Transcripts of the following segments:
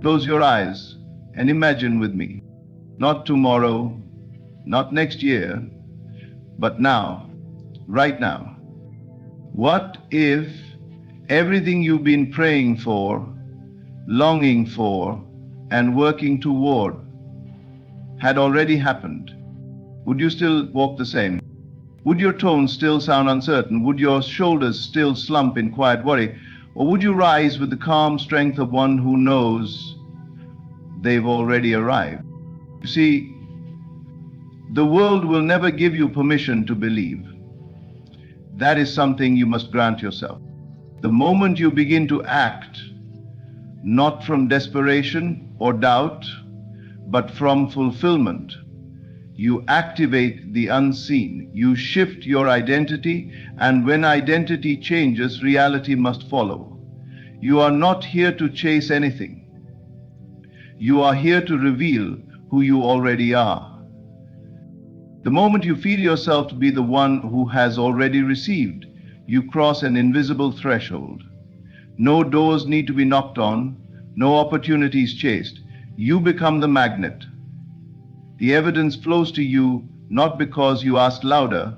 Close your eyes and imagine with me. Not tomorrow, not next year, but now, right now. What if everything you've been praying for, longing for, and working toward had already happened? Would you still walk the same? Would your tone still sound uncertain? Would your shoulders still slump in quiet worry? Or would you rise with the calm strength of one who knows they've already arrived? You see, the world will never give you permission to believe. That is something you must grant yourself. The moment you begin to act, not from desperation or doubt, but from fulfillment, you activate the unseen. You shift your identity, and when identity changes, reality must follow. You are not here to chase anything. You are here to reveal who you already are. The moment you feel yourself to be the one who has already received, you cross an invisible threshold. No doors need to be knocked on, no opportunities chased. You become the magnet. The evidence flows to you not because you asked louder,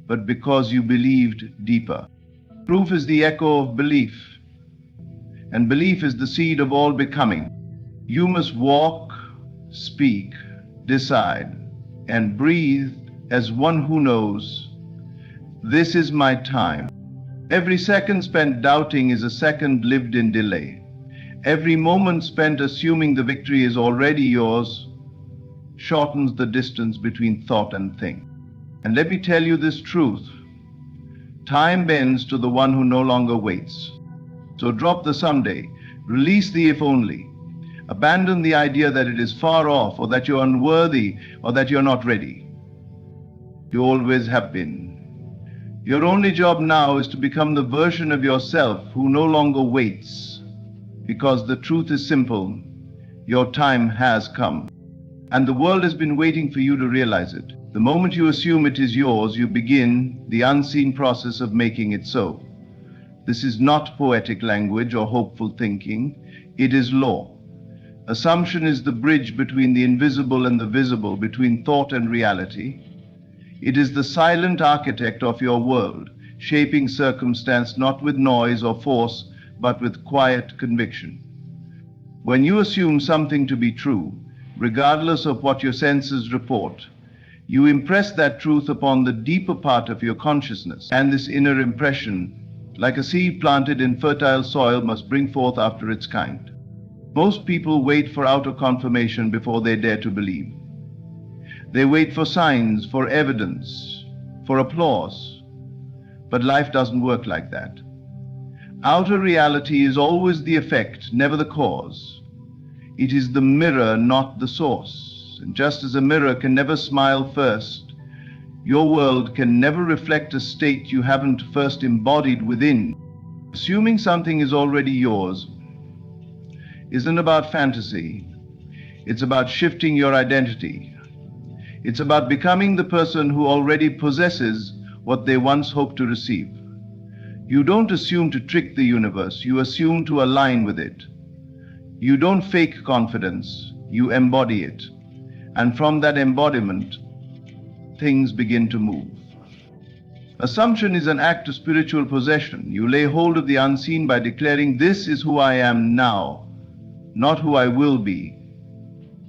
but because you believed deeper. Proof is the echo of belief, and belief is the seed of all becoming. You must walk, speak, decide, and breathe as one who knows, this is my time. Every second spent doubting is a second lived in delay. Every moment spent assuming the victory is already yours shortens the distance between thought and thing. And let me tell you this truth. Time bends to the one who no longer waits. So drop the someday, release the if only. Abandon the idea that it is far off, or that you're unworthy, or that you're not ready. You always have been. Your only job now is to become the version of yourself who no longer waits. Because the truth is simple, your time has come. And the world has been waiting for you to realize it. The moment you assume it is yours, you begin the unseen process of making it so. This is not poetic language or hopeful thinking. It is law. Assumption is the bridge between the invisible and the visible, between thought and reality. It is the silent architect of your world, shaping circumstance not with noise or force, but with quiet conviction. When you assume something to be true, regardless of what your senses report, you impress that truth upon the deeper part of your consciousness, and this inner impression, like a seed planted in fertile soil, must bring forth after its kind. Most people wait for outer confirmation before they dare to believe. They wait for signs, for evidence, for applause. But life doesn't work like that. Outer reality is always the effect, never the cause. It is the mirror, not the source. And just as a mirror can never smile first, your world can never reflect a state you haven't first embodied within. Assuming something is already yours isn't about fantasy. It's about shifting your identity. It's about becoming the person who already possesses what they once hoped to receive. You don't assume to trick the universe, you assume to align with it. You don't fake confidence, you embody it. And from that embodiment, things begin to move. Assumption is an act of spiritual possession. You lay hold of the unseen by declaring, this is who I am now, not who I will be,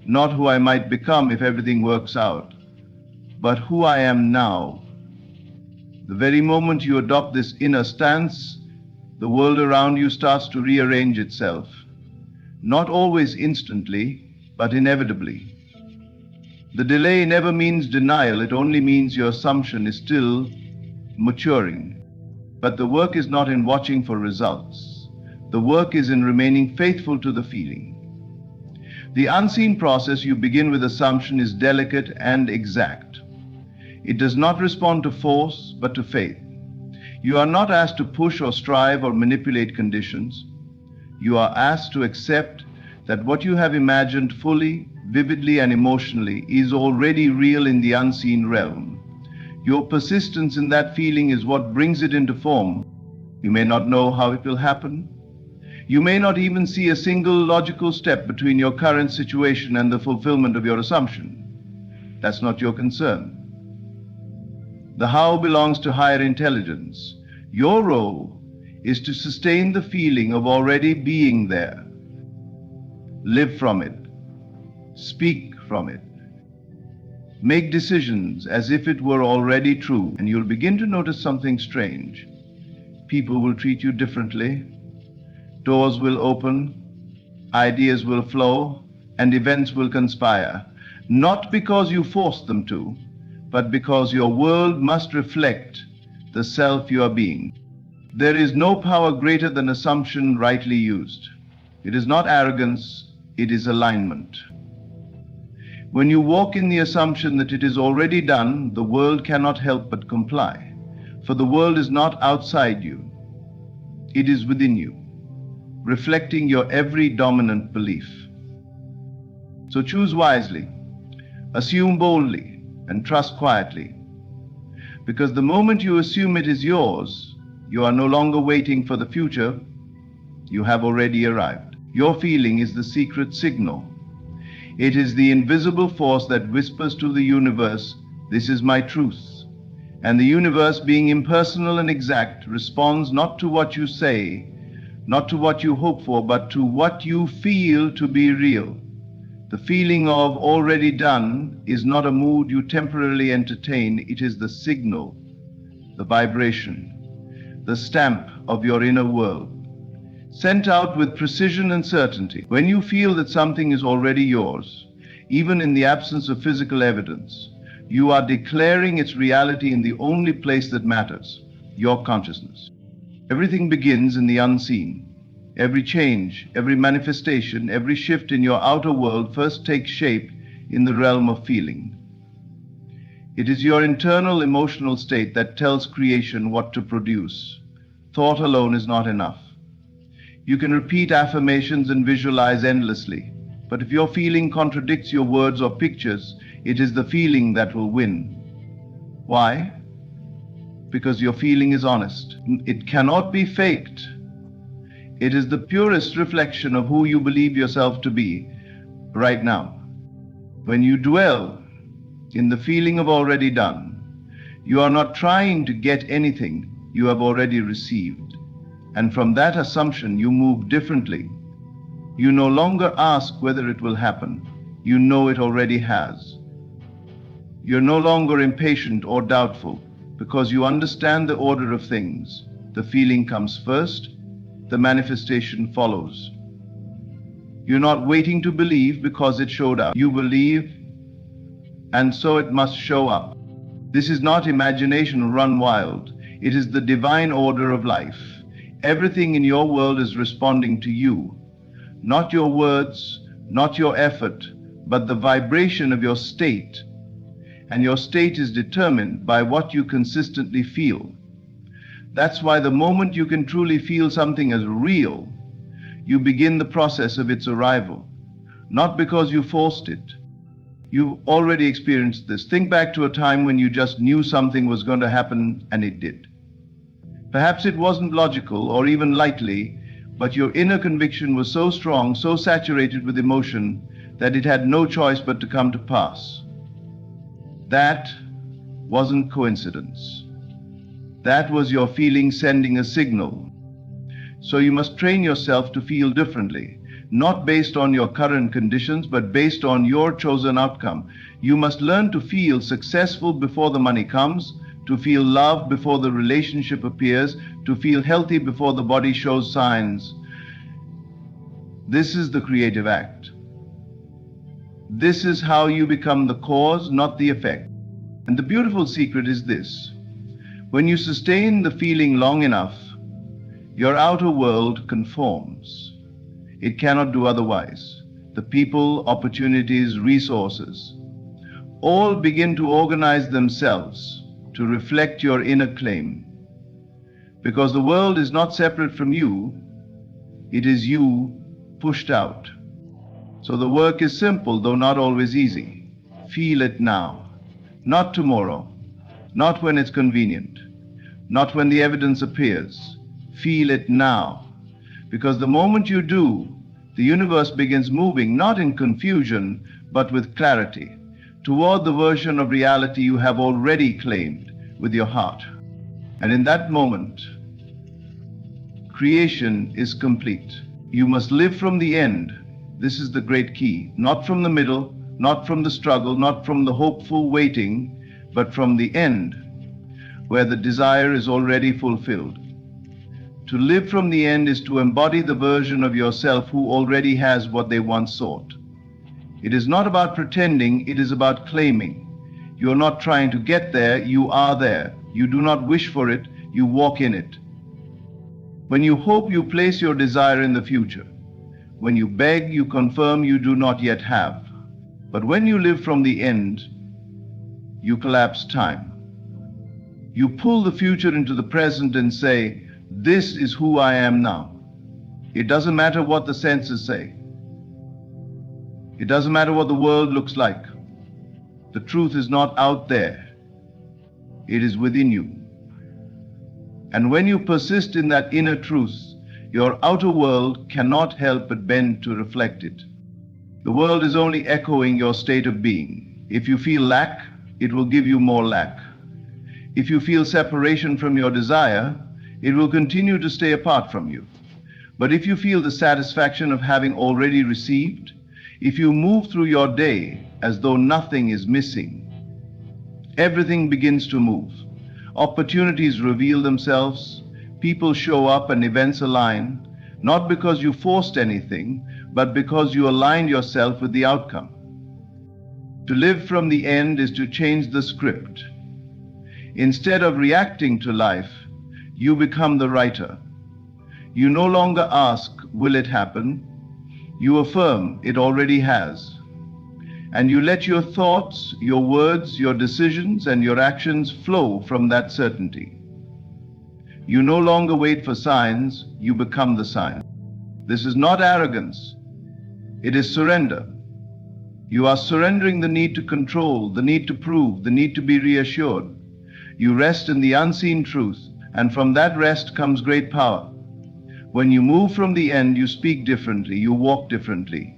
not who I might become if everything works out, but who I am now. The very moment you adopt this inner stance, the world around you starts to rearrange itself. Not always instantly, but inevitably. The delay never means denial, it only means your assumption is still maturing. But the work is not in watching for results. The work is in remaining faithful to the feeling. The unseen process you begin with assumption is delicate and exact. It does not respond to force, but to faith. You are not asked to push or strive or manipulate conditions. You are asked to accept that what you have imagined fully, vividly, and emotionally is already real in the unseen realm. Your persistence in that feeling is what brings it into form. You may not know how it will happen. You may not even see a single logical step between your current situation and the fulfillment of your assumption. That's not your concern. The how belongs to higher intelligence. Your role is to sustain the feeling of already being there. Live from it. Speak from it. Make decisions as if it were already true, and you'll begin to notice something strange. People will treat you differently. Doors will open, ideas will flow, and events will conspire, not because you forced them to, but because your world must reflect the self you are being. There is no power greater than assumption rightly used. It is not arrogance, it is alignment. When you walk in the assumption that it is already done, the world cannot help but comply. For the world is not outside you, it is within you, reflecting your every dominant belief. So choose wisely, assume boldly, and trust quietly. Because the moment you assume it is yours, you are no longer waiting for the future, you have already arrived. Your feeling is the secret signal. It is the invisible force that whispers to the universe, "This is my truth." And the universe, being impersonal and exact, responds not to what you say, not to what you hope for, but to what you feel to be real. The feeling of already done is not a mood you temporarily entertain, it is the signal, the vibration, the stamp of your inner world, sent out with precision and certainty. When you feel that something is already yours, even in the absence of physical evidence, you are declaring its reality in the only place that matters, your consciousness. Everything begins in the unseen. Every change, every manifestation, every shift in your outer world first takes shape in the realm of feeling. It is your internal emotional state that tells creation what to produce. Thought alone is not enough. You can repeat affirmations and visualize endlessly, but if your feeling contradicts your words or pictures, it is the feeling that will win. Why? Because your feeling is honest. It cannot be faked. It is the purest reflection of who you believe yourself to be right now. When you dwell in the feeling of already done, you are not trying to get anything you have already received. And from that assumption, you move differently. You no longer ask whether it will happen. You know it already has. You're no longer impatient or doubtful because you understand the order of things. The feeling comes first, the manifestation follows. You're not waiting to believe because it showed up. You believe, and so it must show up. This is not imagination run wild. It is the divine order of life. Everything in your world is responding to you. Not your words, not your effort, but the vibration of your state. And your state is determined by what you consistently feel. That's why the moment you can truly feel something as real, you begin the process of its arrival. Not because you forced it. You've already experienced this. Think back to a time when you just knew something was going to happen and it did. Perhaps it wasn't logical or even likely, but your inner conviction was so strong, so saturated with emotion, that it had no choice but to come to pass. That wasn't coincidence. That was your feeling sending a signal. So you must train yourself to feel differently, not based on your current conditions, but based on your chosen outcome. You must learn to feel successful before the money comes, to feel love before the relationship appears, to feel healthy before the body shows signs. This is the creative act. This is how you become the cause, not the effect. And the beautiful secret is this. When you sustain the feeling long enough, your outer world conforms. It cannot do otherwise. The people, opportunities, resources, all begin to organize themselves to reflect your inner claim. Because the world is not separate from you, it is you pushed out. So the work is simple, though not always easy. Feel it now, not tomorrow, not when it's convenient, not when the evidence appears. Feel it now, Because the moment you do, the universe begins moving not in confusion, but with clarity, toward the version of reality you have already claimed with your heart. And in that moment, creation is complete. You must live from the end. This is the great key. Not from the middle, not from the struggle, not from the hopeful waiting, but from the end, where the desire is already fulfilled. To live from the end is to embody the version of yourself who already has what they once sought. It is not about pretending, it is about claiming. You are not trying to get there, you are there. You do not wish for it, you walk in it. When you hope, you place your desire in the future. When you beg, you confirm you do not yet have. But when you live from the end, you collapse time. You pull the future into the present and say, this is who I am now. It doesn't matter what the senses say. It doesn't matter what the world looks like. The truth is not out there. It is within you. And when you persist in that inner truth, your outer world cannot help but bend to reflect it. The world is only echoing your state of being. If you feel lack, it will give you more lack. If you feel separation from your desire, it will continue to stay apart from you. But if you feel the satisfaction of having already received, if you move through your day as though nothing is missing, everything begins to move. Opportunities reveal themselves, people show up and events align, not because you forced anything, but because you aligned yourself with the outcome. To live from the end is to change the script. Instead of reacting to life, you become the writer. You no longer ask, will it happen? You affirm, it already has. And you let your thoughts, your words, your decisions, and your actions flow from that certainty. You no longer wait for signs, you become the sign. This is not arrogance, it is surrender. You are surrendering the need to control, the need to prove, the need to be reassured. You rest in the unseen truth, and from that rest comes great power. When you move from the end, you speak differently, you walk differently.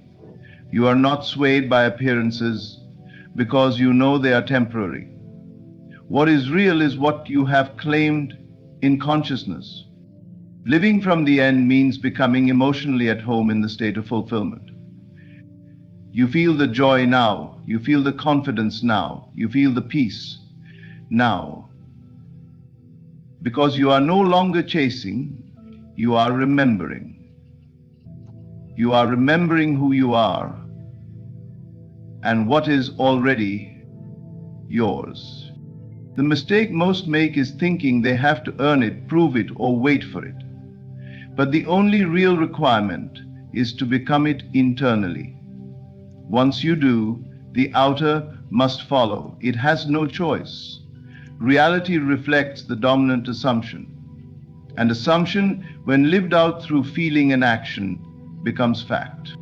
You are not swayed by appearances because you know they are temporary. What is real is what you have claimed in consciousness. Living from the end means becoming emotionally at home in the state of fulfillment. You feel the joy now, you feel the confidence now, you feel the peace now. Because you are no longer chasing, you are remembering. You are remembering who you are and what is already yours. The mistake most make is thinking they have to earn it, prove it, or wait for it. But the only real requirement is to become it internally. Once you do, the outer must follow. It has no choice. Reality reflects the dominant assumption. And assumption, when lived out through feeling and action, becomes fact.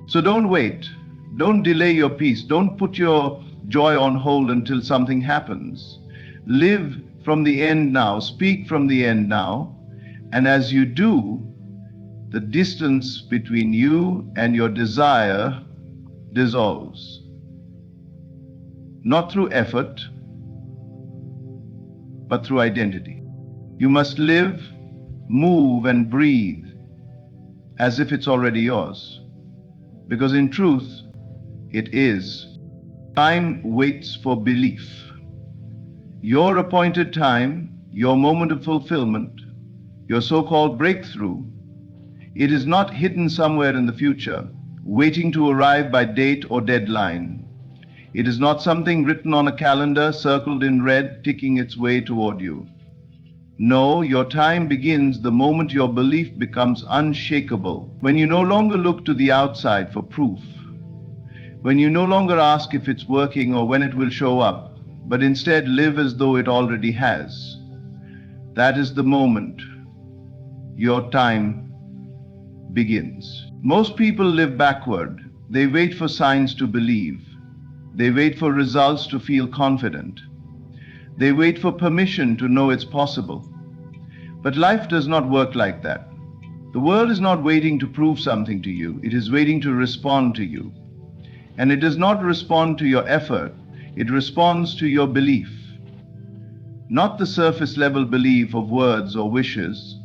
So don't wait. Don't delay your peace. Don't put your joy on hold until something happens. Live from the end now. Speak from the end now. And as you do, the distance between you and your desire dissolves. Not through effort, but through identity. You must live, move, and breathe as if it's already yours. Because in truth, it is. Time waits for belief. Your appointed time, your moment of fulfillment, your so-called breakthrough, it is not hidden somewhere in the future, waiting to arrive by date or deadline. It is not something written on a calendar, circled in red, ticking its way toward you. No, your time begins the moment your belief becomes unshakable, when you no longer look to the outside for proof, when you no longer ask if it's working or when it will show up, but instead live as though it already has. That is the moment your time begins. Most people live backward. They wait for signs to believe. They wait for results to feel confident. They wait for permission to know it's possible. But life does not work like that. The world is not waiting to prove something to you, it is waiting to respond to you. And it does not respond to your effort, it responds to your belief. Not the surface level belief of words or wishes,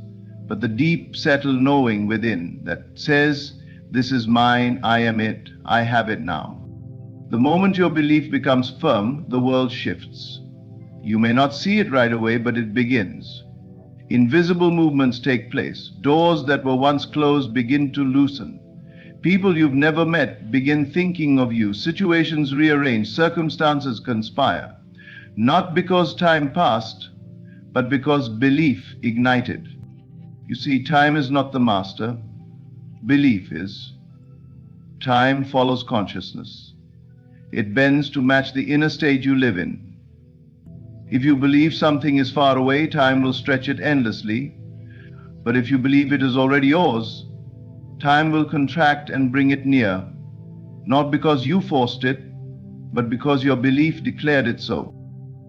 but the deep settled knowing within that says, this is mine, I am it, I have it now. The moment your belief becomes firm, the world shifts. You may not see it right away, but it begins. Invisible movements take place. Doors that were once closed begin to loosen. People you've never met begin thinking of you. Situations rearrange, circumstances conspire. Not because time passed, but because belief ignited. You see, time is not the master. Belief is. Time follows consciousness. It bends to match the inner state you live in. If you believe something is far away, time will stretch it endlessly. But if you believe it is already yours, time will contract and bring it near, not because you forced it, but because your belief declared it so.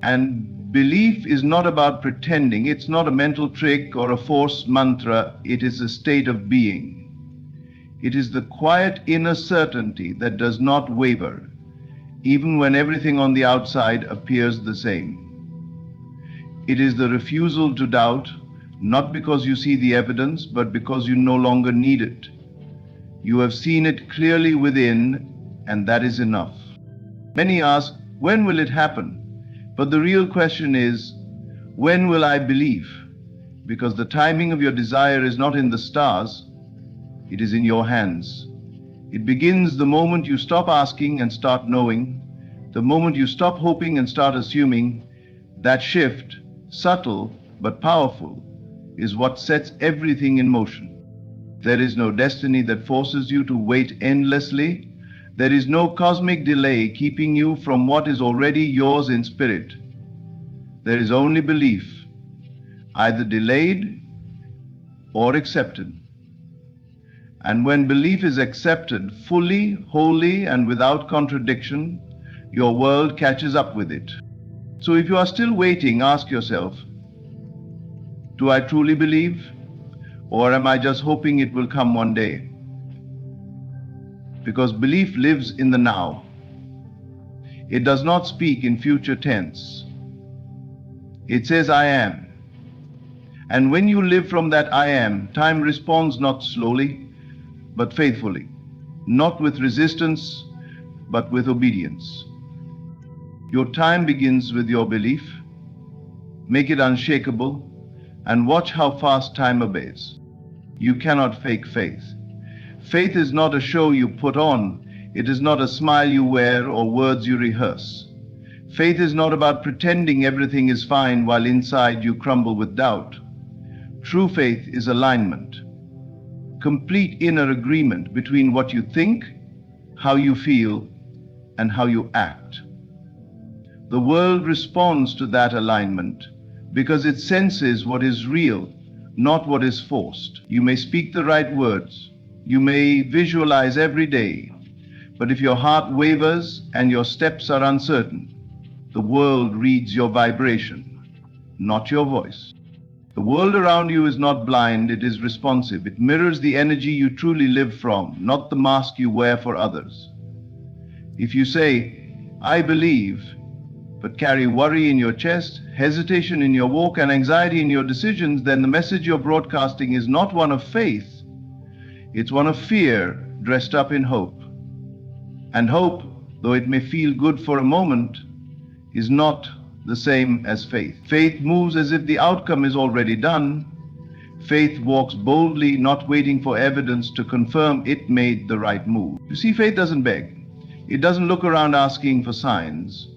And belief is not about pretending. It's not a mental trick or a forced mantra. It is a state of being. It is the quiet inner certainty that does not waver, even when everything on the outside appears the same. It is the refusal to doubt, not because you see the evidence, but because you no longer need it. You have seen it clearly within, and that is enough. Many ask, when will it happen? But the real question is, when will I believe? Because the timing of your desire is not in the stars, it is in your hands. It begins the moment you stop asking and start knowing, the moment you stop hoping and start assuming. That shift, subtle but powerful, is what sets everything in motion. There is no destiny that forces you to wait endlessly. There is no cosmic delay keeping you from what is already yours in spirit. There is only belief, either delayed or accepted. And when belief is accepted fully, wholly, and without contradiction, your world catches up with it. So if you are still waiting, ask yourself, do I truly believe? Or am I just hoping it will come one day? Because belief lives in the now. It does not speak in future tense. It says, I am. And when you live from that I am, time responds not slowly, but faithfully. Not with resistance, but with obedience. Your time begins with your belief. Make it unshakable, and watch how fast time obeys. You cannot fake faith. Faith is not a show you put on. It is not a smile you wear or words you rehearse. Faith is not about pretending everything is fine while inside you crumble with doubt. True faith is alignment, complete inner agreement between what you think, how you feel, and how you act. The world responds to that alignment because it senses what is real, not what is forced. You may speak the right words, you may visualize every day, but if your heart wavers and your steps are uncertain, the world reads your vibration, not your voice. The world around you is not blind, it is responsive. It mirrors the energy you truly live from, not the mask you wear for others. If you say, I believe, but carry worry in your chest, hesitation in your walk, and anxiety in your decisions, then the message you're broadcasting is not one of faith. It's one of fear dressed up in hope. And hope, though it may feel good for a moment, is not the same as faith. Faith moves as if the outcome is already done. Faith walks boldly, not waiting for evidence to confirm it made the right move. You see, faith doesn't beg. It doesn't look around asking for signs.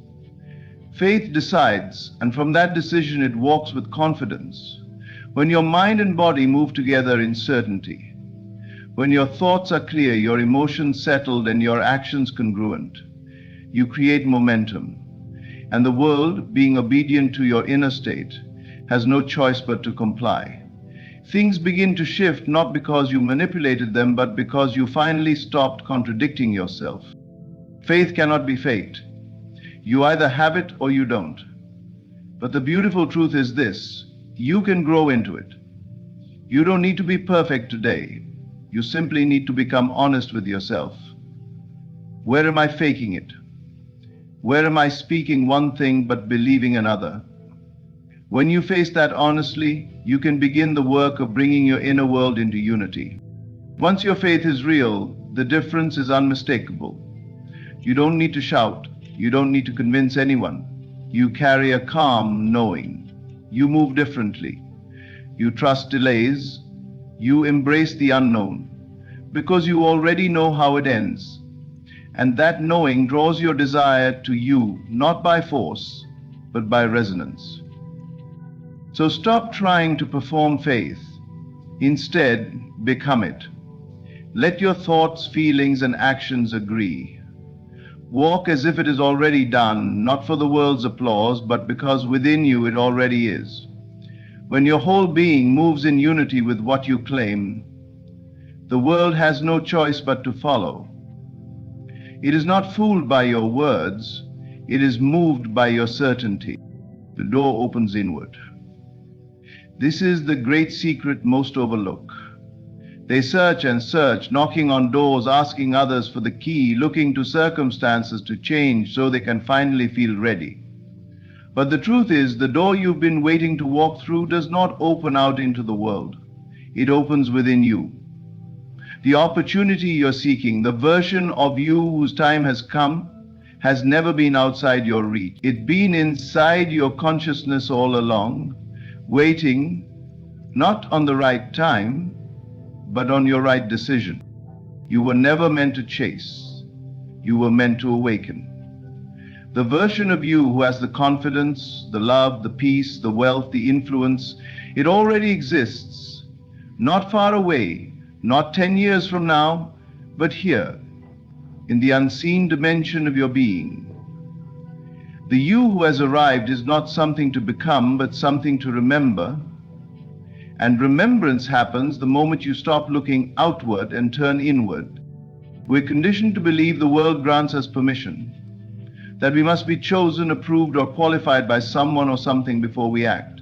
Faith decides, and from that decision it walks with confidence. When your mind and body move together in certainty, when your thoughts are clear, your emotions settled, and your actions congruent, you create momentum. And the world, being obedient to your inner state, has no choice but to comply. Things begin to shift not because you manipulated them, but because you finally stopped contradicting yourself. Faith cannot be faked. You either have it or you don't. But the beautiful truth is this: you can grow into it. You don't need to be perfect today. You simply need to become honest with yourself. Where am I faking it? Where am I speaking one thing but believing another? When you face that honestly, you can begin the work of bringing your inner world into unity. Once your faith is real, the difference is unmistakable. You don't need to shout. You don't need to convince anyone. You carry a calm knowing. You move differently. You trust delays. You embrace the unknown because you already know how it ends. And that knowing draws your desire to you, not by force, but by resonance. So stop trying to perform faith. Instead, become it. Let your thoughts, feelings, and actions agree. Walk as if it is already done, not for the world's applause, but because within you it already is. When your whole being moves in unity with what you claim, the world has no choice but to follow. It is not fooled by your words, it is moved by your certainty. The door opens inward. This is the great secret most overlook. They search and search, knocking on doors, asking others for the key, looking to circumstances to change so they can finally feel ready. But the truth is, the door you've been waiting to walk through does not open out into the world. It opens within you. The opportunity you're seeking, the version of you whose time has come, has never been outside your reach. It's been inside your consciousness all along, waiting not on the right time, but on your right decision. You were never meant to chase. You were meant to awaken. The version of you who has the confidence, the love, the peace, the wealth, the influence, it already exists, not far away, not 10 years from now, but here, in the unseen dimension of your being. The you who has arrived is not something to become, but something to remember. And remembrance happens the moment you stop looking outward and turn inward. We're conditioned to believe the world grants us permission, that we must be chosen, approved, or qualified by someone or something before we act.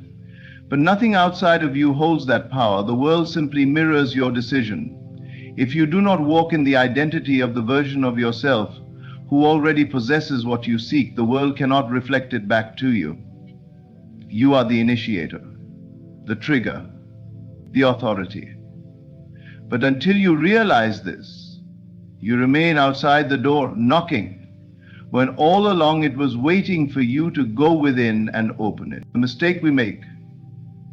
But nothing outside of you holds that power. The world simply mirrors your decision. If you do not walk in the identity of the version of yourself who already possesses what you seek, the world cannot reflect it back to you. You are the initiator, the trigger, the authority. But until you realize this, you remain outside the door knocking, when all along it was waiting for you to go within and open it. The mistake we make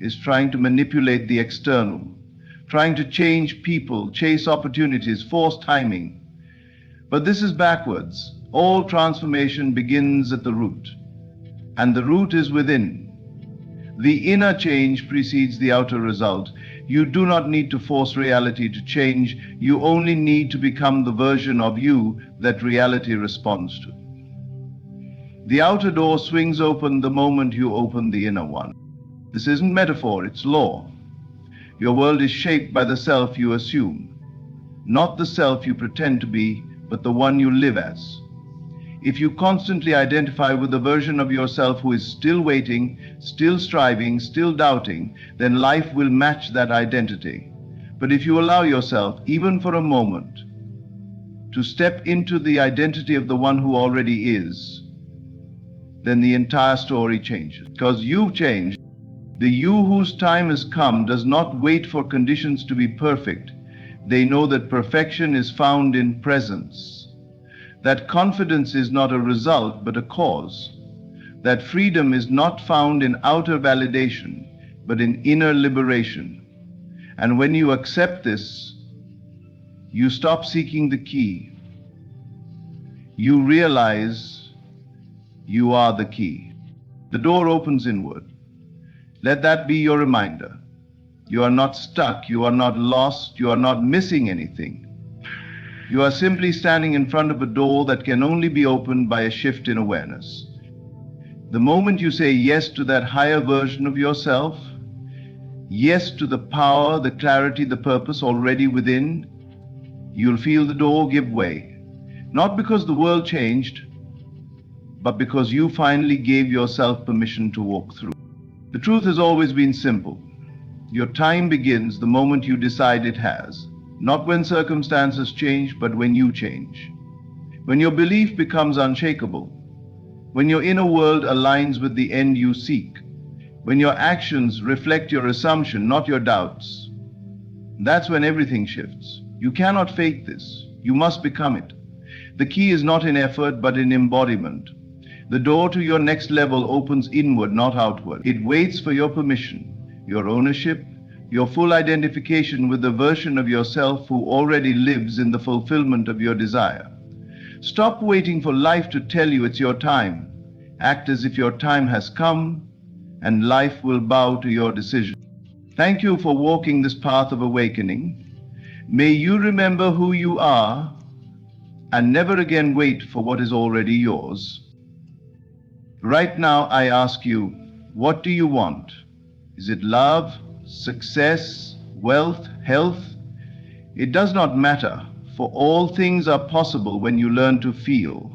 is trying to manipulate the external, trying to change people, chase opportunities, force timing. But this is backwards. All transformation begins at the root, and the root is within. The inner change precedes the outer result. You do not need to force reality to change. You only need to become the version of you that reality responds to. The outer door swings open the moment you open the inner one. This isn't metaphor, it's law. Your world is shaped by the self you assume, not the self you pretend to be, but the one you live as. If you constantly identify with the version of yourself who is still waiting, still striving, still doubting, then life will match that identity. But if you allow yourself, even for a moment, to step into the identity of the one who already is, then the entire story changes. Because you've changed. The you whose time has come does not wait for conditions to be perfect. They know that perfection is found in presence. That confidence is not a result, but a cause. That freedom is not found in outer validation, but in inner liberation. And when you accept this, you stop seeking the key. You realize you are the key. The door opens inward. Let that be your reminder. You are not stuck, you are not lost, you are not missing anything. You are simply standing in front of a door that can only be opened by a shift in awareness. The moment you say yes to that higher version of yourself, yes to the power, the clarity, the purpose already within, you'll feel the door give way. Not because the world changed, but because you finally gave yourself permission to walk through. The truth has always been simple. Your time begins the moment you decide it has, not when circumstances change, but when you change. When your belief becomes unshakable, when your inner world aligns with the end you seek, when your actions reflect your assumption, not your doubts, that's when everything shifts. You cannot fake this. You must become it. The key is not in effort, but in embodiment. The door to your next level opens inward, not outward. It waits for your permission, your ownership, your full identification with the version of yourself who already lives in the fulfillment of your desire. Stop waiting for life to tell you it's your time. Act as if your time has come, and life will bow to your decision. Thank you for walking this path of awakening. May you remember who you are and never again wait for what is already yours. Right now, I ask you, what do you want? Is it love, success, wealth, health? It does not matter, for all things are possible when you learn to feel.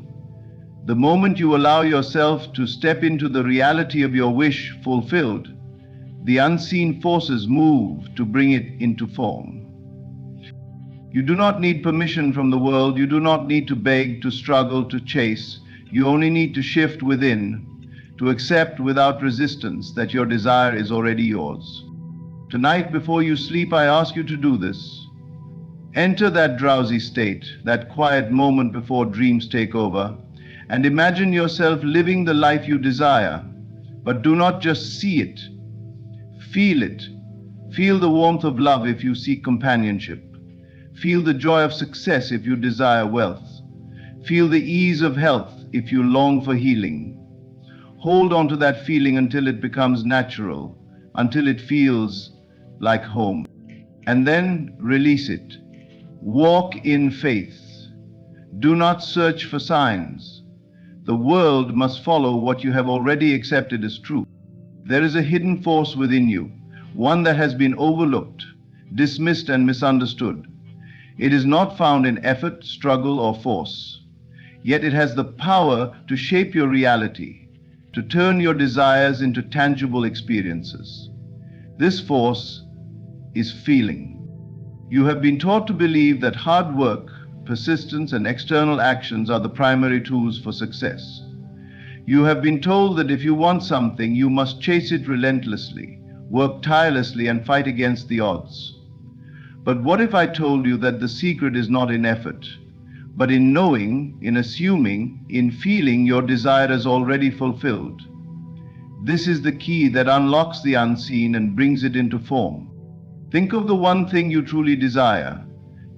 The moment you allow yourself to step into the reality of your wish fulfilled, the unseen forces move to bring it into form. You do not need permission from the world. You do not need to beg, to struggle, to chase. You only need to shift within, to accept without resistance that your desire is already yours. Tonight, before you sleep, I ask you to do this. Enter that drowsy state, that quiet moment before dreams take over, and imagine yourself living the life you desire. But do not just see it. Feel it. Feel the warmth of love if you seek companionship. Feel the joy of success if you desire wealth. Feel the ease of health if you long for healing. Hold on to that feeling until it becomes natural, until it feels like home. And then release it. Walk in faith. Do not search for signs. The world must follow what you have already accepted as true. There is a hidden force within you, one that has been overlooked, dismissed, and misunderstood. It is not found in effort, struggle, or force. Yet it has the power to shape your reality, to turn your desires into tangible experiences. This force is feeling. You have been taught to believe that hard work, persistence, and external actions are the primary tools for success. You have been told that if you want something, you must chase it relentlessly, work tirelessly, and fight against the odds. But what if I told you that the secret is not in effort, but in knowing, in assuming, in feeling your desire is already fulfilled? This is the key that unlocks the unseen and brings it into form. Think of the one thing you truly desire.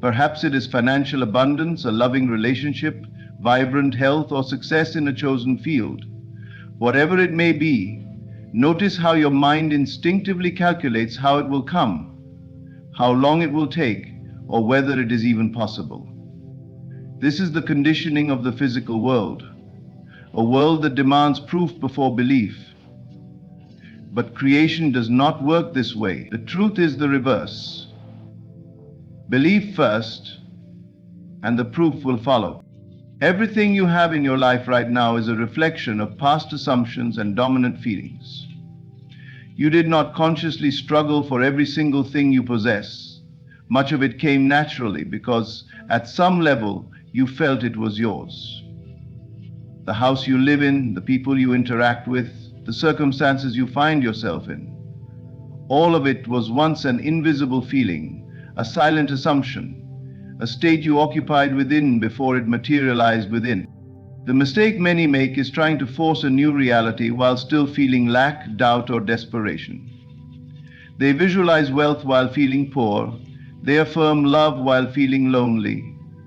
Perhaps it is financial abundance, a loving relationship, vibrant health, or success in a chosen field. Whatever it may be, notice how your mind instinctively calculates how it will come, how long it will take, or whether it is even possible. This is the conditioning of the physical world, a world that demands proof before belief. But creation does not work this way. The truth is the reverse. Believe first, and the proof will follow. Everything you have in your life right now is a reflection of past assumptions and dominant feelings. You did not consciously struggle for every single thing you possess. Much of it came naturally because at some level you felt it was yours. The house you live in, the people you interact with, the circumstances you find yourself in. All of it was once an invisible feeling, a silent assumption, a state you occupied within before it materialized within. The mistake many make is trying to force a new reality while still feeling lack, doubt, or desperation. They visualize wealth while feeling poor. They affirm love while feeling lonely.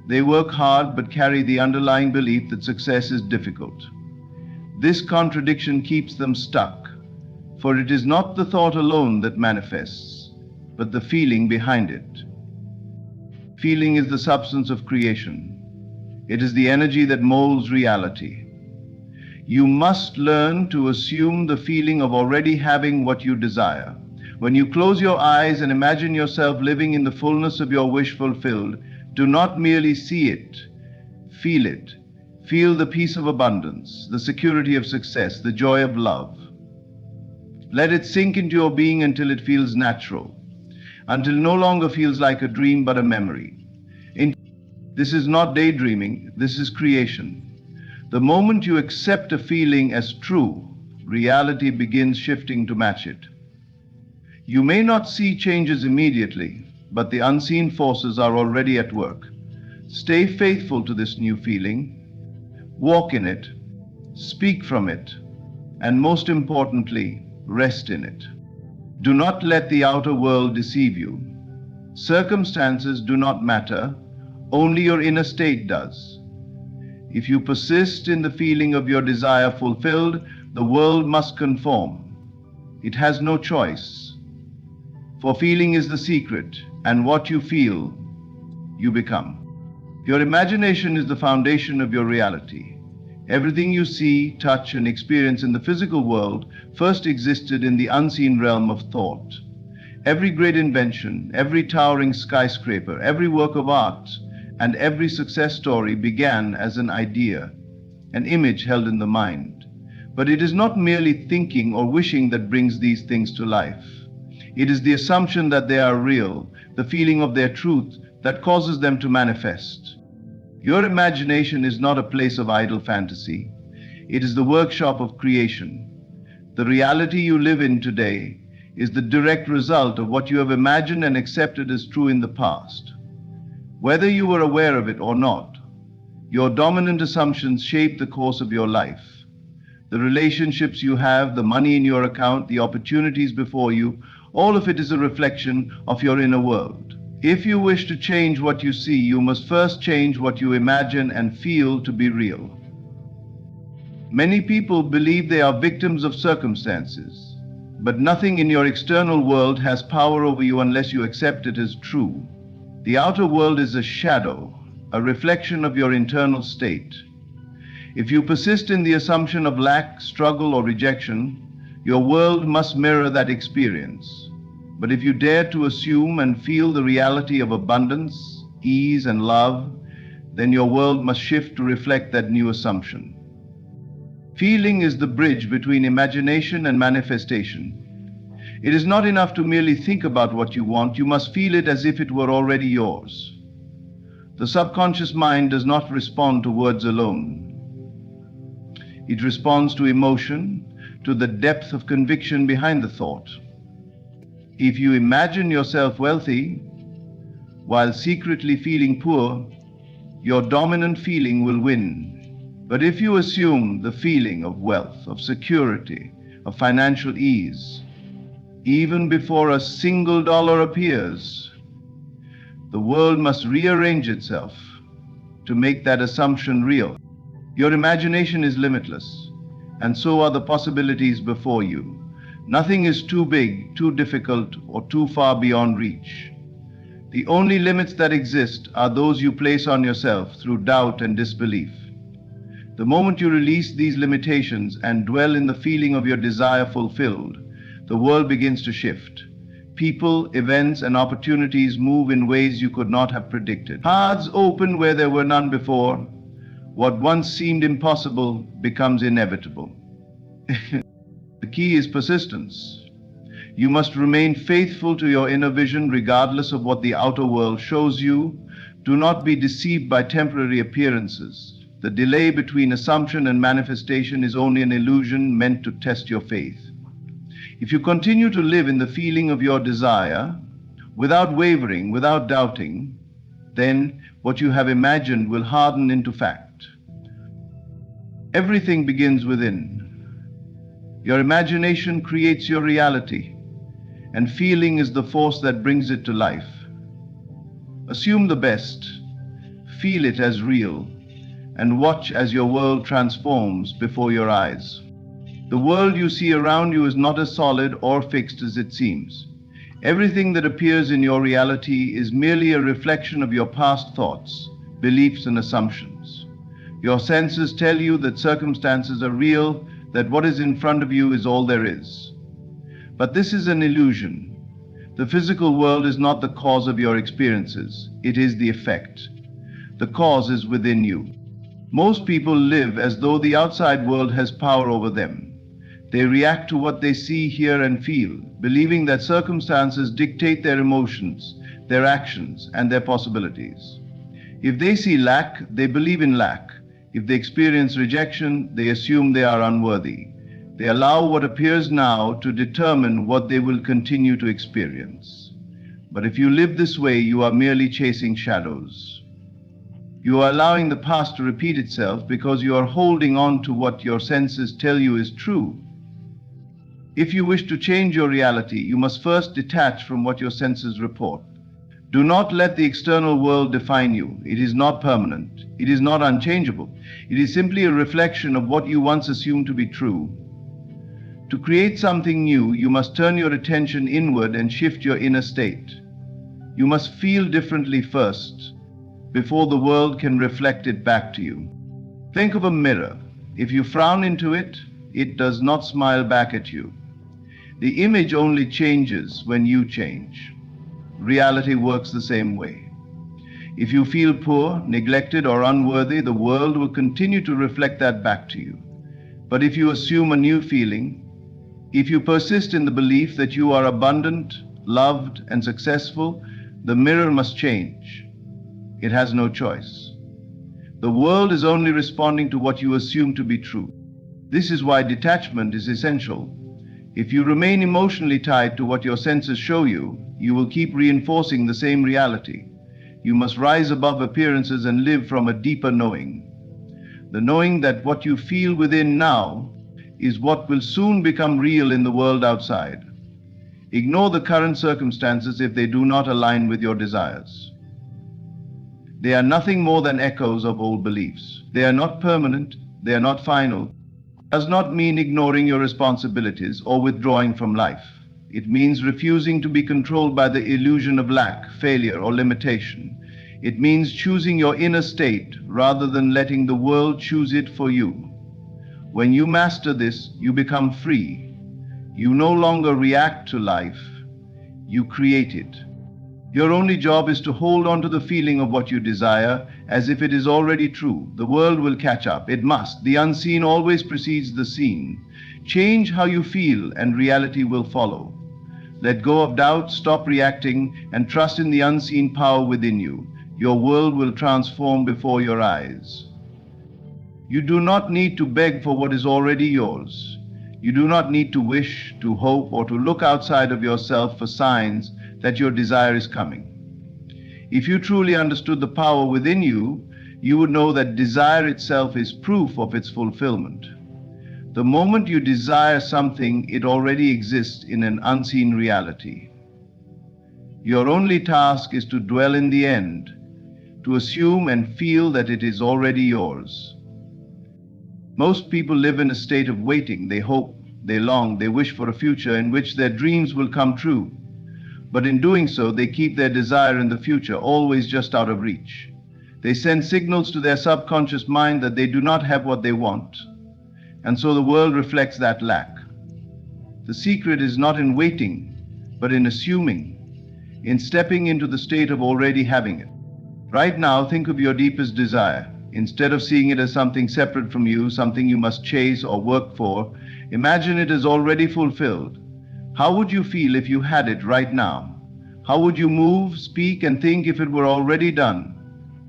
They work hard but carry the underlying belief that success is difficult. This contradiction keeps them stuck, for it is not the thought alone that manifests, but the feeling behind it. Feeling is the substance of creation. It is the energy that molds reality. You must learn to assume the feeling of already having what you desire. When you close your eyes and imagine yourself living in the fullness of your wish fulfilled, do not merely see it, feel it. Feel the peace of abundance, the security of success, the joy of love. Let it sink into your being until it feels natural, until no longer feels like a dream but a memory. This is not daydreaming, this is creation. The moment you accept a feeling as true, reality begins shifting to match it. You may not see changes immediately, but the unseen forces are already at work. Stay faithful to this new feeling, walk in it, speak from it, and most importantly, rest in it. Do not let the outer world deceive you. Circumstances do not matter, only your inner state does. If you persist in the feeling of your desire fulfilled, the world must conform. It has no choice. For feeling is the secret, and what you feel, you become. Your imagination is the foundation of your reality. Everything you see, touch, and experience in the physical world first existed in the unseen realm of thought. Every great invention, every towering skyscraper, every work of art, and every success story began as an idea, an image held in the mind. But it is not merely thinking or wishing that brings these things to life. It is the assumption that they are real, the feeling of their truth, that causes them to manifest. Your imagination is not a place of idle fantasy. It is the workshop of creation. The reality you live in today is the direct result of what you have imagined and accepted as true in the past. Whether you were aware of it or not, your dominant assumptions shape the course of your life. The relationships you have, the money in your account, the opportunities before you, all of it is a reflection of your inner world. If you wish to change what you see, you must first change what you imagine and feel to be real. Many people believe they are victims of circumstances, but nothing in your external world has power over you unless you accept it as true. The outer world is a shadow, a reflection of your internal state. If you persist in the assumption of lack, struggle, or rejection, your world must mirror that experience. But if you dare to assume and feel the reality of abundance, ease, and love, then your world must shift to reflect that new assumption. Feeling is the bridge between imagination and manifestation. It is not enough to merely think about what you want, you must feel it as if it were already yours. The subconscious mind does not respond to words alone. It responds to emotion, to the depth of conviction behind the thought. If you imagine yourself wealthy, while secretly feeling poor, your dominant feeling will win. But if you assume the feeling of wealth, of security, of financial ease, even before a single dollar appears, the world must rearrange itself to make that assumption real. Your imagination is limitless, and so are the possibilities before you. Nothing is too big, too difficult, or too far beyond reach. The only limits that exist are those you place on yourself through doubt and disbelief. The moment you release these limitations and dwell in the feeling of your desire fulfilled, the world begins to shift. People, events, and opportunities move in ways you could not have predicted. Paths open where there were none before. What once seemed impossible becomes inevitable. The key is persistence. You must remain faithful to your inner vision regardless of what the outer world shows you. Do not be deceived by temporary appearances. The delay between assumption and manifestation is only an illusion meant to test your faith. If you continue to live in the feeling of your desire, without wavering, without doubting, then what you have imagined will harden into fact. Everything begins within. Your imagination creates your reality, and feeling is the force that brings it to life. Assume the best, feel it as real, and watch as your world transforms before your eyes. The world you see around you is not as solid or fixed as it seems. Everything that appears in your reality is merely a reflection of your past thoughts, beliefs, and assumptions. Your senses tell you that circumstances are real, that what is in front of you is all there is. But this is an illusion. The physical world is not the cause of your experiences, it is the effect. The cause is within you. Most people live as though the outside world has power over them. They react to what they see, hear, and feel, believing that circumstances dictate their emotions, their actions, and their possibilities. If they see lack, they believe in lack. If they experience rejection, they assume they are unworthy. They allow what appears now to determine what they will continue to experience. But if you live this way, you are merely chasing shadows. You are allowing the past to repeat itself because you are holding on to what your senses tell you is true. If you wish to change your reality, you must first detach from what your senses report. Do not let the external world define you. It is not permanent. It is not unchangeable. It is simply a reflection of what you once assumed to be true. To create something new, you must turn your attention inward and shift your inner state. You must feel differently first, before the world can reflect it back to you. Think of a mirror. If you frown into it, it does not smile back at you. The image only changes when you change. Reality works the same way. If you feel poor, neglected, or unworthy, the world will continue to reflect that back to you. But if you assume a new feeling, if you persist in the belief that you are abundant, loved, and successful, the mirror must change. It has no choice. The world is only responding to what you assume to be true. This is why detachment is essential. If you remain emotionally tied to what your senses show you, you will keep reinforcing the same reality. You must rise above appearances and live from a deeper knowing. The knowing that what you feel within now is what will soon become real in the world outside. Ignore the current circumstances if they do not align with your desires. They are nothing more than echoes of old beliefs. They are not permanent, they are not final. Does not mean ignoring your responsibilities or withdrawing from life. It means refusing to be controlled by the illusion of lack, failure, or limitation. It means choosing your inner state rather than letting the world choose it for you. When you master this, you become free. You no longer react to life, you create it. Your only job is to hold on to the feeling of what you desire as if it is already true. The world will catch up. It must. The unseen always precedes the seen. Change how you feel and reality will follow. Let go of doubt, stop reacting, and trust in the unseen power within you. Your world will transform before your eyes. You do not need to beg for what is already yours. You do not need to wish, to hope, or to look outside of yourself for signs that your desire is coming. If you truly understood the power within you, you would know that desire itself is proof of its fulfillment. The moment you desire something, it already exists in an unseen reality. Your only task is to dwell in the end, to assume and feel that it is already yours. Most people live in a state of waiting. They hope, they long, they wish for a future in which their dreams will come true. But in doing so, they keep their desire in the future always just out of reach. They send signals to their subconscious mind that they do not have what they want. And so the world reflects that lack. The secret is not in waiting, but in assuming, in stepping into the state of already having it. Right now, think of your deepest desire. Instead of seeing it as something separate from you, something you must chase or work for, imagine it as already fulfilled. How would you feel if you had it right now? How would you move, speak, and think if it were already done?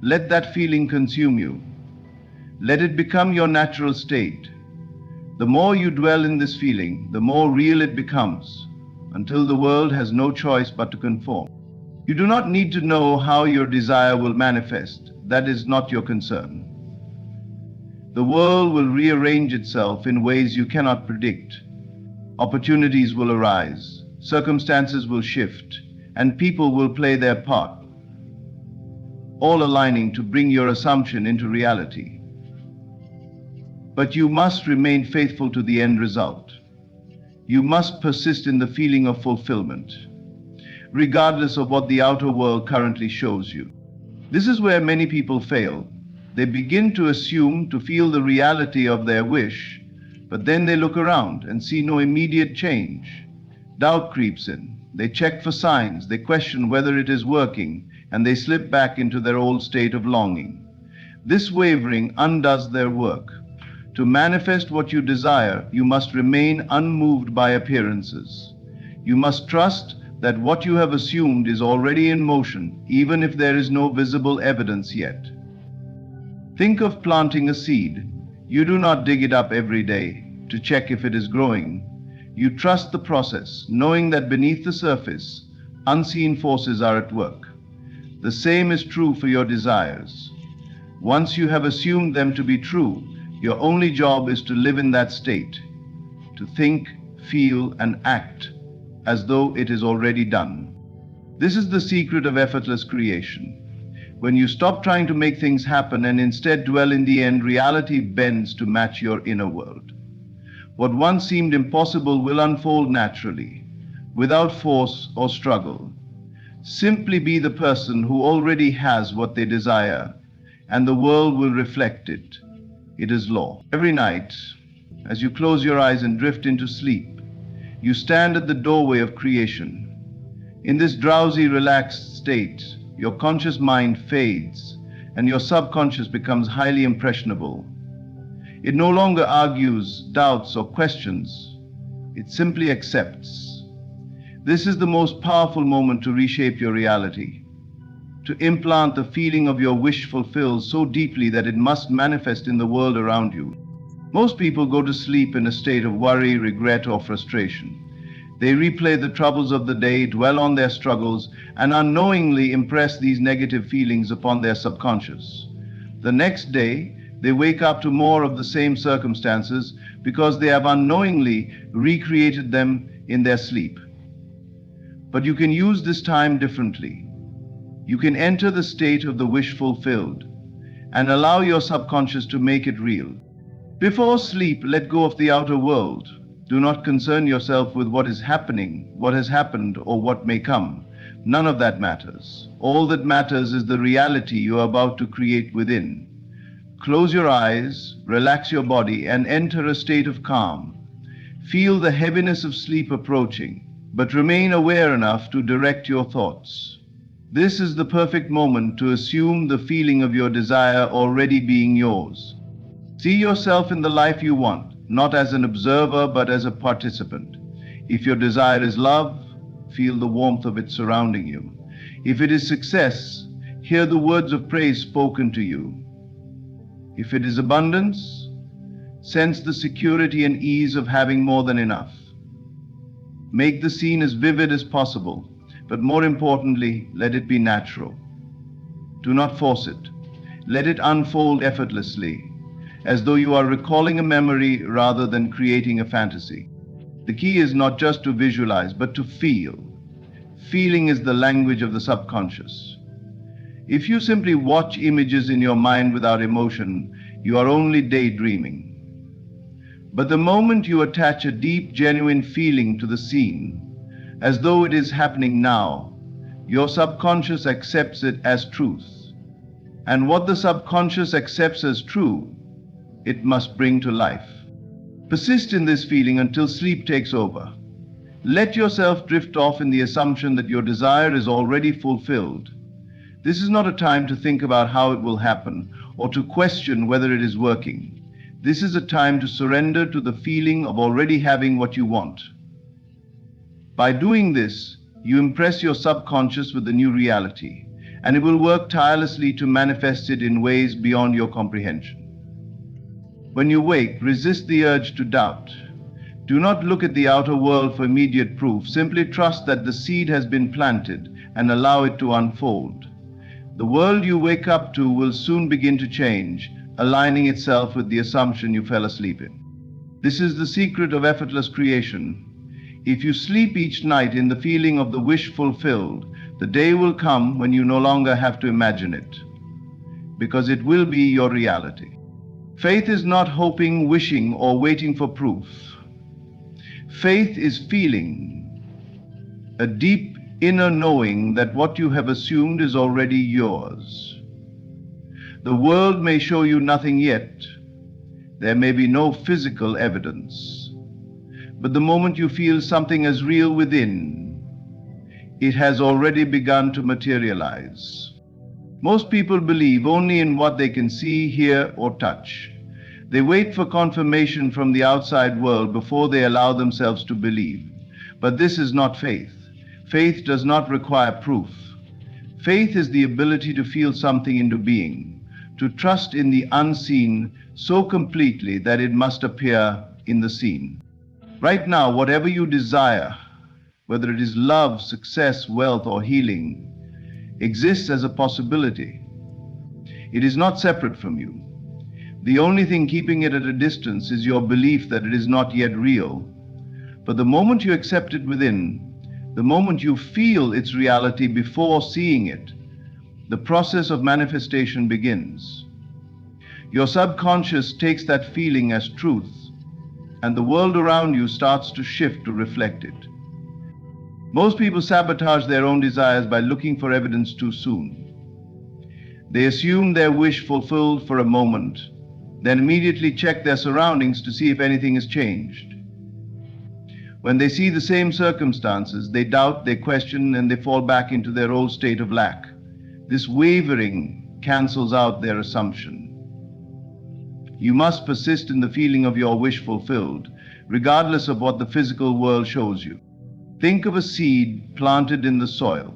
Let that feeling consume you. Let it become your natural state. The more you dwell in this feeling, the more real it becomes, until the world has no choice but to conform. You do not need to know how your desire will manifest. That is not your concern. The world will rearrange itself in ways you cannot predict. Opportunities will arise, circumstances will shift, and people will play their part, all aligning to bring your assumption into reality. But you must remain faithful to the end result. You must persist in the feeling of fulfillment, regardless of what the outer world currently shows you. This is where many people fail. They begin to assume, to feel the reality of their wish, but then they look around and see no immediate change. Doubt creeps in. They check for signs, they question whether it is working, and they slip back into their old state of longing. This wavering undoes their work. To manifest what you desire, you must remain unmoved by appearances. You must trust that what you have assumed is already in motion, even if there is no visible evidence yet. Think of planting a seed. You do not dig it up every day to check if it is growing. You trust the process, knowing that beneath the surface, unseen forces are at work. The same is true for your desires. Once you have assumed them to be true, your only job is to live in that state, to think, feel, and act as though it is already done. This is the secret of effortless creation. When you stop trying to make things happen and instead dwell in the end, reality bends to match your inner world. What once seemed impossible will unfold naturally, without force or struggle. Simply be the person who already has what they desire, and the world will reflect it. It is law. Every night, as you close your eyes and drift into sleep, you stand at the doorway of creation. In this drowsy, relaxed state, your conscious mind fades, and your subconscious becomes highly impressionable. It no longer argues, doubts, or questions. It simply accepts. This is the most powerful moment to reshape your reality, to implant the feeling of your wish fulfilled so deeply that it must manifest in the world around you. Most people go to sleep in a state of worry, regret, or frustration. They replay the troubles of the day, dwell on their struggles, and unknowingly impress these negative feelings upon their subconscious. The next day, they wake up to more of the same circumstances because they have unknowingly recreated them in their sleep. But you can use this time differently. You can enter the state of the wish fulfilled and allow your subconscious to make it real. Before sleep, let go of the outer world. Do not concern yourself with what is happening, what has happened, or what may come. None of that matters. All that matters is the reality you are about to create within. Close your eyes, relax your body, and enter a state of calm. Feel the heaviness of sleep approaching, but remain aware enough to direct your thoughts. This is the perfect moment to assume the feeling of your desire already being yours. See yourself in the life you want, not as an observer, but as a participant. If your desire is love, feel the warmth of it surrounding you. If it is success, hear the words of praise spoken to you. If it is abundance, sense the security and ease of having more than enough. Make the scene as vivid as possible, but more importantly, let it be natural. Do not force it. Let it unfold effortlessly, as though you are recalling a memory rather than creating a fantasy. The key is not just to visualize, but to feel. Feeling is the language of the subconscious. If you simply watch images in your mind without emotion, you are only daydreaming. But the moment you attach a deep, genuine feeling to the scene, as though it is happening now, your subconscious accepts it as truth. And what the subconscious accepts as true, it must bring to life. Persist in this feeling until sleep takes over. Let yourself drift off in the assumption that your desire is already fulfilled. This is not a time to think about how it will happen or to question whether it is working. This is a time to surrender to the feeling of already having what you want. By doing this, you impress your subconscious with the new reality, and it will work tirelessly to manifest it in ways beyond your comprehension. When you wake, resist the urge to doubt. Do not look at the outer world for immediate proof. Simply trust that the seed has been planted and allow it to unfold. The world you wake up to will soon begin to change, aligning itself with the assumption you fell asleep in. This is the secret of effortless creation. If you sleep each night in the feeling of the wish fulfilled, the day will come when you no longer have to imagine it, because it will be your reality. Faith is not hoping, wishing, or waiting for proof. Faith is feeling, a deep inner knowing that what you have assumed is already yours. The world may show you nothing yet. There may be no physical evidence. But the moment you feel something as real within, it has already begun to materialize. Most people believe only in what they can see, hear, or touch. They wait for confirmation from the outside world before they allow themselves to believe. But this is not faith. Faith does not require proof. Faith is the ability to feel something into being, to trust in the unseen so completely that it must appear in the seen. Right now, whatever you desire, whether it is love, success, wealth, or healing, exists as a possibility. It is not separate from you. The only thing keeping it at a distance is your belief that it is not yet real. But the moment you accept it within, the moment you feel its reality before seeing it, the process of manifestation begins. Your subconscious takes that feeling as truth, and the world around you starts to shift to reflect it. Most people sabotage their own desires by looking for evidence too soon. They assume their wish fulfilled for a moment, then immediately check their surroundings to see if anything has changed. When they see the same circumstances, they doubt, they question, and they fall back into their old state of lack. This wavering cancels out their assumption. You must persist in the feeling of your wish fulfilled, regardless of what the physical world shows you. Think of a seed planted in the soil.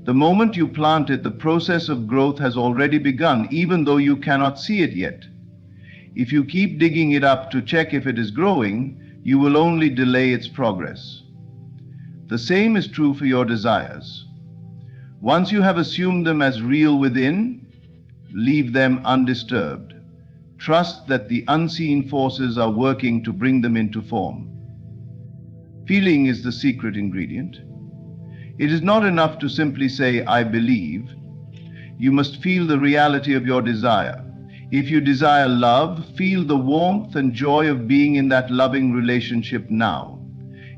The moment you plant it, the process of growth has already begun, even though you cannot see it yet. If you keep digging it up to check if it is growing, you will only delay its progress. The same is true for your desires. Once you have assumed them as real within, leave them undisturbed. Trust that the unseen forces are working to bring them into form. Feeling is the secret ingredient. It is not enough to simply say, "I believe." You must feel the reality of your desire. If you desire love, feel the warmth and joy of being in that loving relationship now.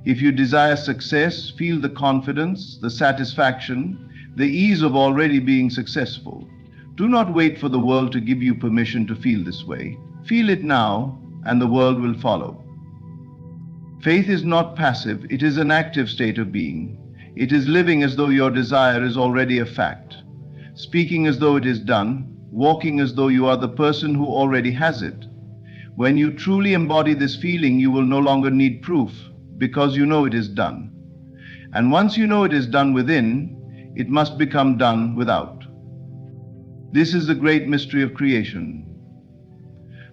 If you desire success, feel the confidence, the satisfaction, the ease of already being successful. Do not wait for the world to give you permission to feel this way. Feel it now, and the world will follow. Faith is not passive, it is an active state of being. It is living as though your desire is already a fact, speaking as though it is done, walking as though you are the person who already has it. When you truly embody this feeling, you will no longer need proof, because you know it is done. And once you know it is done within, it must become done without. This is the great mystery of creation.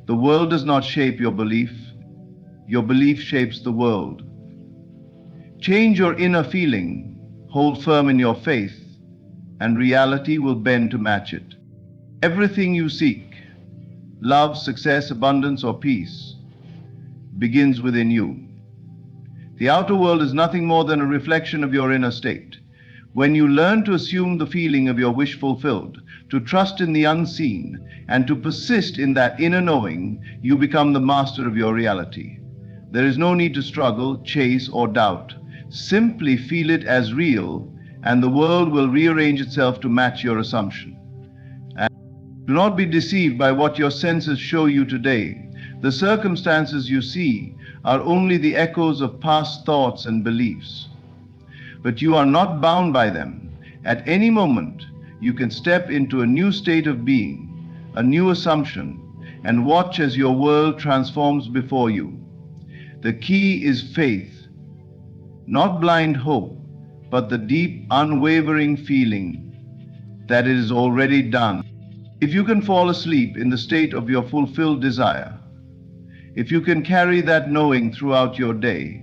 The world does not shape your belief shapes the world. Change your inner feeling, hold firm in your faith, and reality will bend to match it. Everything you seek, love, success, abundance, or peace, begins within you. The outer world is nothing more than a reflection of your inner state. When you learn to assume the feeling of your wish fulfilled, to trust in the unseen, and to persist in that inner knowing, you become the master of your reality. There is no need to struggle, chase, or doubt. Simply feel it as real, and the world will rearrange itself to match your assumption. Do not be deceived by what your senses show you today. The circumstances you see are only the echoes of past thoughts and beliefs. But you are not bound by them. At any moment, you can step into a new state of being, a new assumption, and watch as your world transforms before you. The key is faith, not blind hope, but the deep, unwavering feeling that it is already done. If you can fall asleep in the state of your fulfilled desire, if you can carry that knowing throughout your day,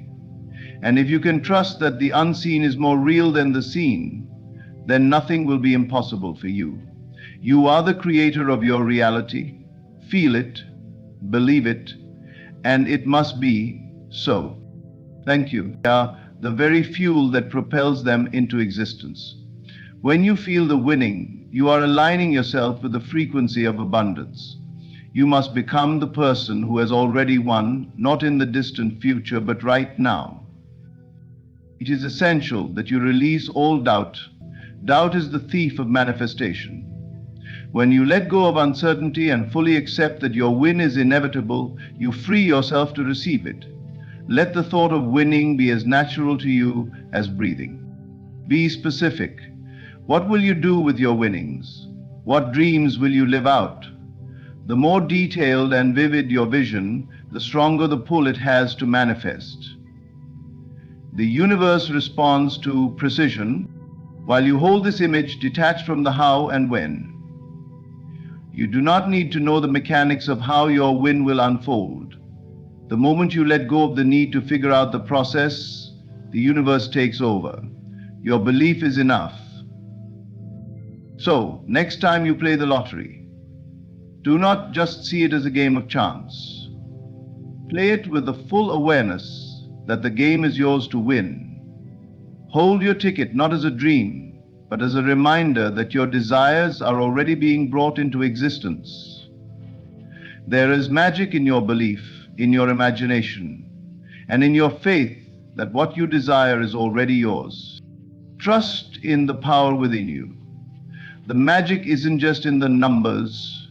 and if you can trust that the unseen is more real than the seen, then nothing will be impossible for you. You are the creator of your reality. Feel it, believe it, and it must be so. Thank you. They are the very fuel that propels them into existence. When you feel the winning, you are aligning yourself with the frequency of abundance. You must become the person who has already won, not in the distant future, but right now. It is essential that you release all doubt. Doubt is the thief of manifestation. When you let go of uncertainty and fully accept that your win is inevitable, you free yourself to receive it. Let the thought of winning be as natural to you as breathing. Be specific. What will you do with your winnings? What dreams will you live out? The more detailed and vivid your vision, the stronger the pull it has to manifest. The universe responds to precision, while you hold this image detached from the how and when. You do not need to know the mechanics of how your win will unfold. The moment you let go of the need to figure out the process, the universe takes over. Your belief is enough. So, next time you play the lottery, do not just see it as a game of chance. Play it with the full awareness that the game is yours to win. Hold your ticket not as a dream, but as a reminder that your desires are already being brought into existence. There is magic in your belief, in your imagination, and in your faith that what you desire is already yours. Trust in the power within you. The magic isn't just in the numbers.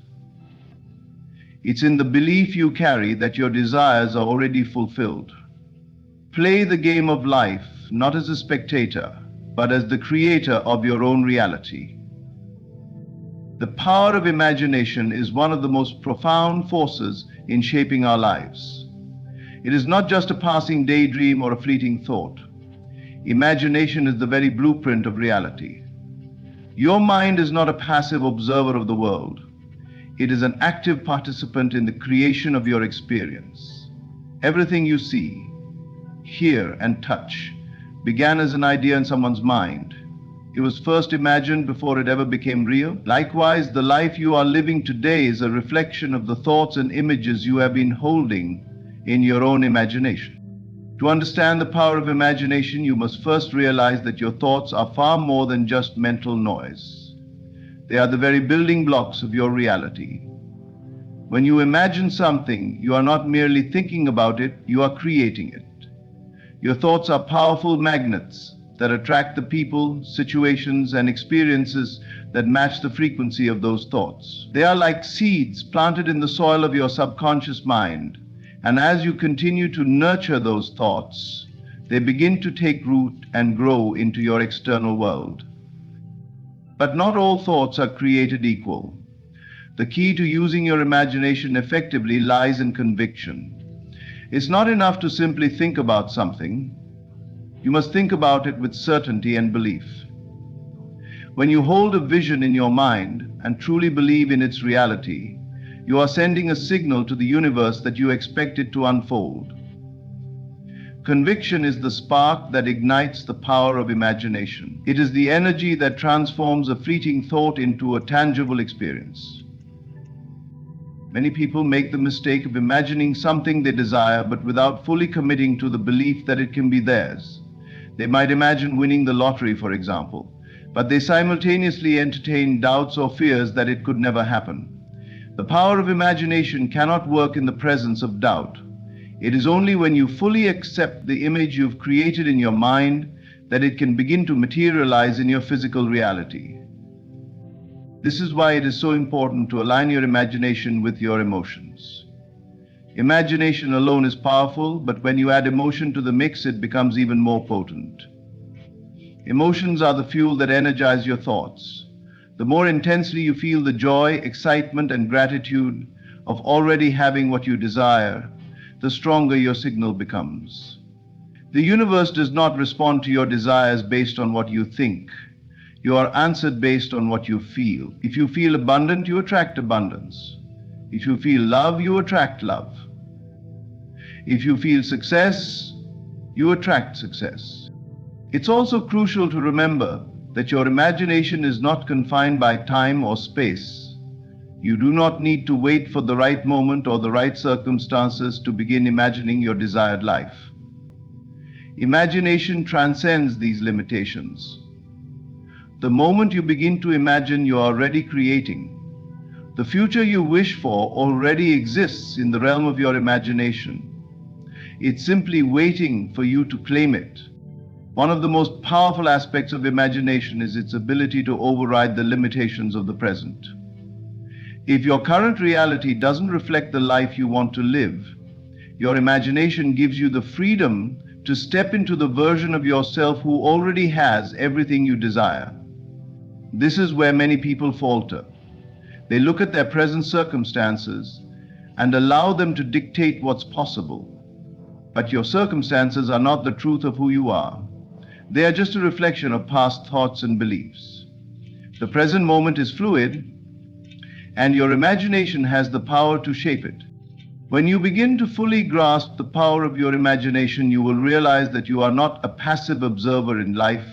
It's in the belief you carry that your desires are already fulfilled. Play the game of life not as a spectator, but as the creator of your own reality. The power of imagination is one of the most profound forces in shaping our lives. It is not just a passing daydream or a fleeting thought. Imagination is the very blueprint of reality. Your mind is not a passive observer of the world. It is an active participant in the creation of your experience. Everything you see, hear, and touch began as an idea in someone's mind. It was first imagined before it ever became real. Likewise, the life you are living today is a reflection of the thoughts and images you have been holding in your own imagination. To understand the power of imagination, you must first realize that your thoughts are far more than just mental noise. They are the very building blocks of your reality. When you imagine something, you are not merely thinking about it, you are creating it. Your thoughts are powerful magnets that attract the people, situations, and experiences that match the frequency of those thoughts. They are like seeds planted in the soil of your subconscious mind, and as you continue to nurture those thoughts, they begin to take root and grow into your external world. But not all thoughts are created equal. The key to using your imagination effectively lies in conviction. It's not enough to simply think about something. You must think about it with certainty and belief. When you hold a vision in your mind and truly believe in its reality, you are sending a signal to the universe that you expect it to unfold. Conviction is the spark that ignites the power of imagination. It is the energy that transforms a fleeting thought into a tangible experience. Many people make the mistake of imagining something they desire, but without fully committing to the belief that it can be theirs. They might imagine winning the lottery, for example, but they simultaneously entertain doubts or fears that it could never happen. The power of imagination cannot work in the presence of doubt. It is only when you fully accept the image you've created in your mind that it can begin to materialize in your physical reality. This is why it is so important to align your imagination with your emotions. Imagination alone is powerful, but when you add emotion to the mix, it becomes even more potent. Emotions are the fuel that energize your thoughts. The more intensely you feel the joy, excitement, and gratitude of already having what you desire, the stronger your signal becomes. The universe does not respond to your desires based on what you think. You are answered based on what you feel. If you feel abundant, you attract abundance. If you feel love, you attract love. If you feel success, you attract success. It's also crucial to remember that your imagination is not confined by time or space. You do not need to wait for the right moment or the right circumstances to begin imagining your desired life. Imagination transcends these limitations. The moment you begin to imagine, you are already creating. The future you wish for already exists in the realm of your imagination. It's simply waiting for you to claim it. One of the most powerful aspects of imagination is its ability to override the limitations of the present. If your current reality doesn't reflect the life you want to live, your imagination gives you the freedom to step into the version of yourself who already has everything you desire. This is where many people falter. They look at their present circumstances and allow them to dictate what's possible. But your circumstances are not the truth of who you are. They are just a reflection of past thoughts and beliefs. The present moment is fluid, and your imagination has the power to shape it. When you begin to fully grasp the power of your imagination, you will realize that you are not a passive observer in life.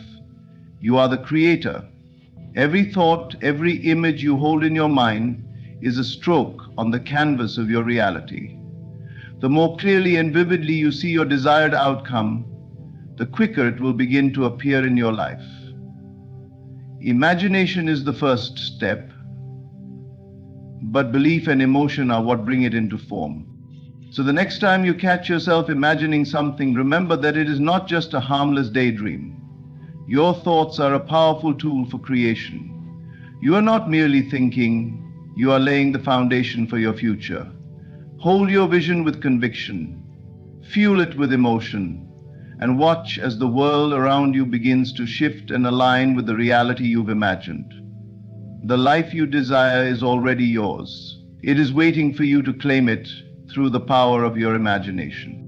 You are the creator. Every thought, every image you hold in your mind is a stroke on the canvas of your reality. The more clearly and vividly you see your desired outcome, the quicker it will begin to appear in your life. Imagination is the first step, but belief and emotion are what bring it into form. So the next time you catch yourself imagining something, remember that it is not just a harmless daydream. Your thoughts are a powerful tool for creation. You are not merely thinking, you are laying the foundation for your future. Hold your vision with conviction, fuel it with emotion, and watch as the world around you begins to shift and align with the reality you've imagined. The life you desire is already yours. It is waiting for you to claim it through the power of your imagination.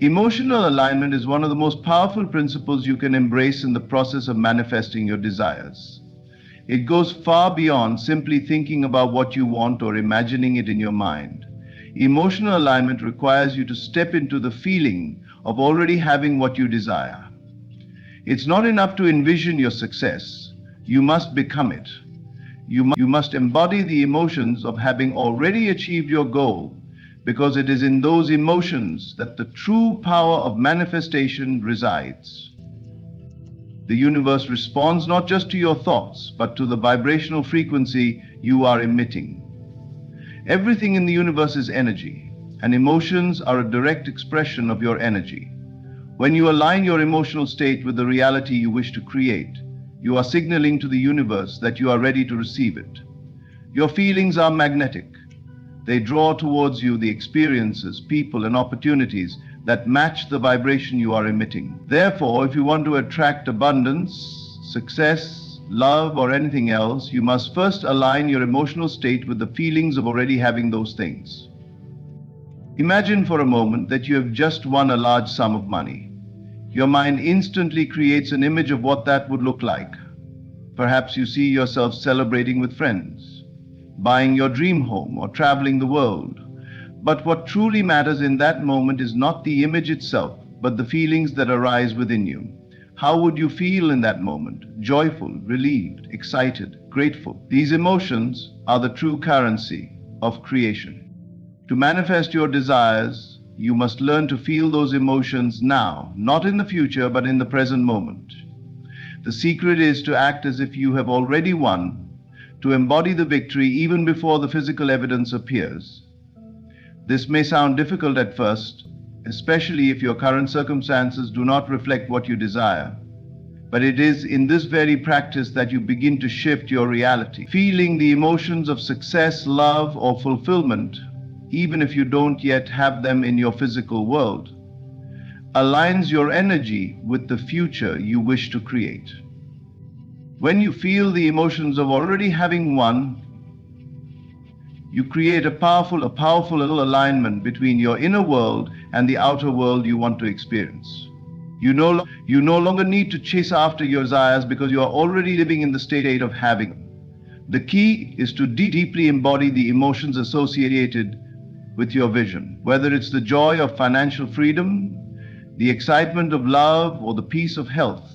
Emotional alignment is one of the most powerful principles you can embrace in the process of manifesting your desires. It goes far beyond simply thinking about what you want or imagining it in your mind. Emotional alignment requires you to step into the feeling of already having what you desire. It's not enough to envision your success. You must become it. You must embody the emotions of having already achieved your goal, because it is in those emotions that the true power of manifestation resides. The universe responds not just to your thoughts, but to the vibrational frequency you are emitting. Everything in the universe is energy, and emotions are a direct expression of your energy. When you align your emotional state with the reality you wish to create, you are signaling to the universe that you are ready to receive it. Your feelings are magnetic. They draw towards you the experiences, people, and opportunities that match the vibration you are emitting. Therefore, if you want to attract abundance, success, love, or anything else, you must first align your emotional state with the feelings of already having those things. Imagine for a moment that you have just won a large sum of money. Your mind instantly creates an image of what that would look like. Perhaps you see yourself celebrating with friends, buying your dream home, or traveling the world. But what truly matters in that moment is not the image itself, but the feelings that arise within you. How would you feel in that moment? Joyful, relieved, excited, grateful. These emotions are the true currency of creation. To manifest your desires, you must learn to feel those emotions now, not in the future, but in the present moment. The secret is to act as if you have already won, to embody the victory even before the physical evidence appears. This may sound difficult at first, especially if your current circumstances do not reflect what you desire. But it is in this very practice that you begin to shift your reality. Feeling the emotions of success, love, or fulfillment, even if you don't yet have them in your physical world, aligns your energy with the future you wish to create. When you feel the emotions of already having won, you create a powerful alignment between your inner world and the outer world you want to experience. You no longer need to chase after your desires because you are already living in the state of having them. The key is to deeply embody the emotions associated with your vision, whether it's the joy of financial freedom, the excitement of love, or the peace of health.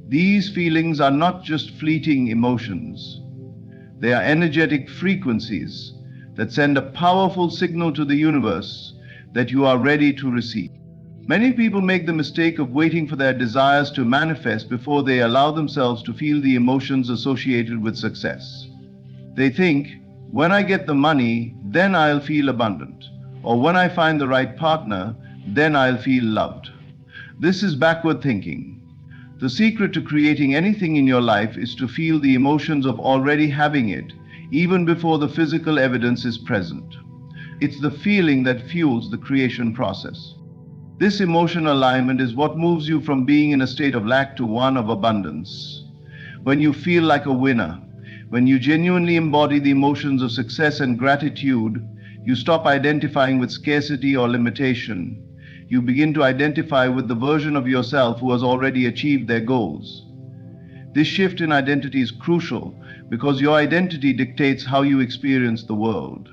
These feelings are not just fleeting emotions. They are energetic frequencies that send a powerful signal to the universe that you are ready to receive. Many people make the mistake of waiting for their desires to manifest before they allow themselves to feel the emotions associated with success. They think, when I get the money, then I'll feel abundant. Or when I find the right partner, then I'll feel loved. This is backward thinking. The secret to creating anything in your life is to feel the emotions of already having it, even before the physical evidence is present. It's the feeling that fuels the creation process. This emotional alignment is what moves you from being in a state of lack to one of abundance. When you feel like a winner, When you genuinely embody the emotions of success and gratitude, you stop identifying with scarcity or limitation. You begin to identify with the version of yourself who has already achieved their goals. This shift in identity is crucial because your identity dictates how you experience the world.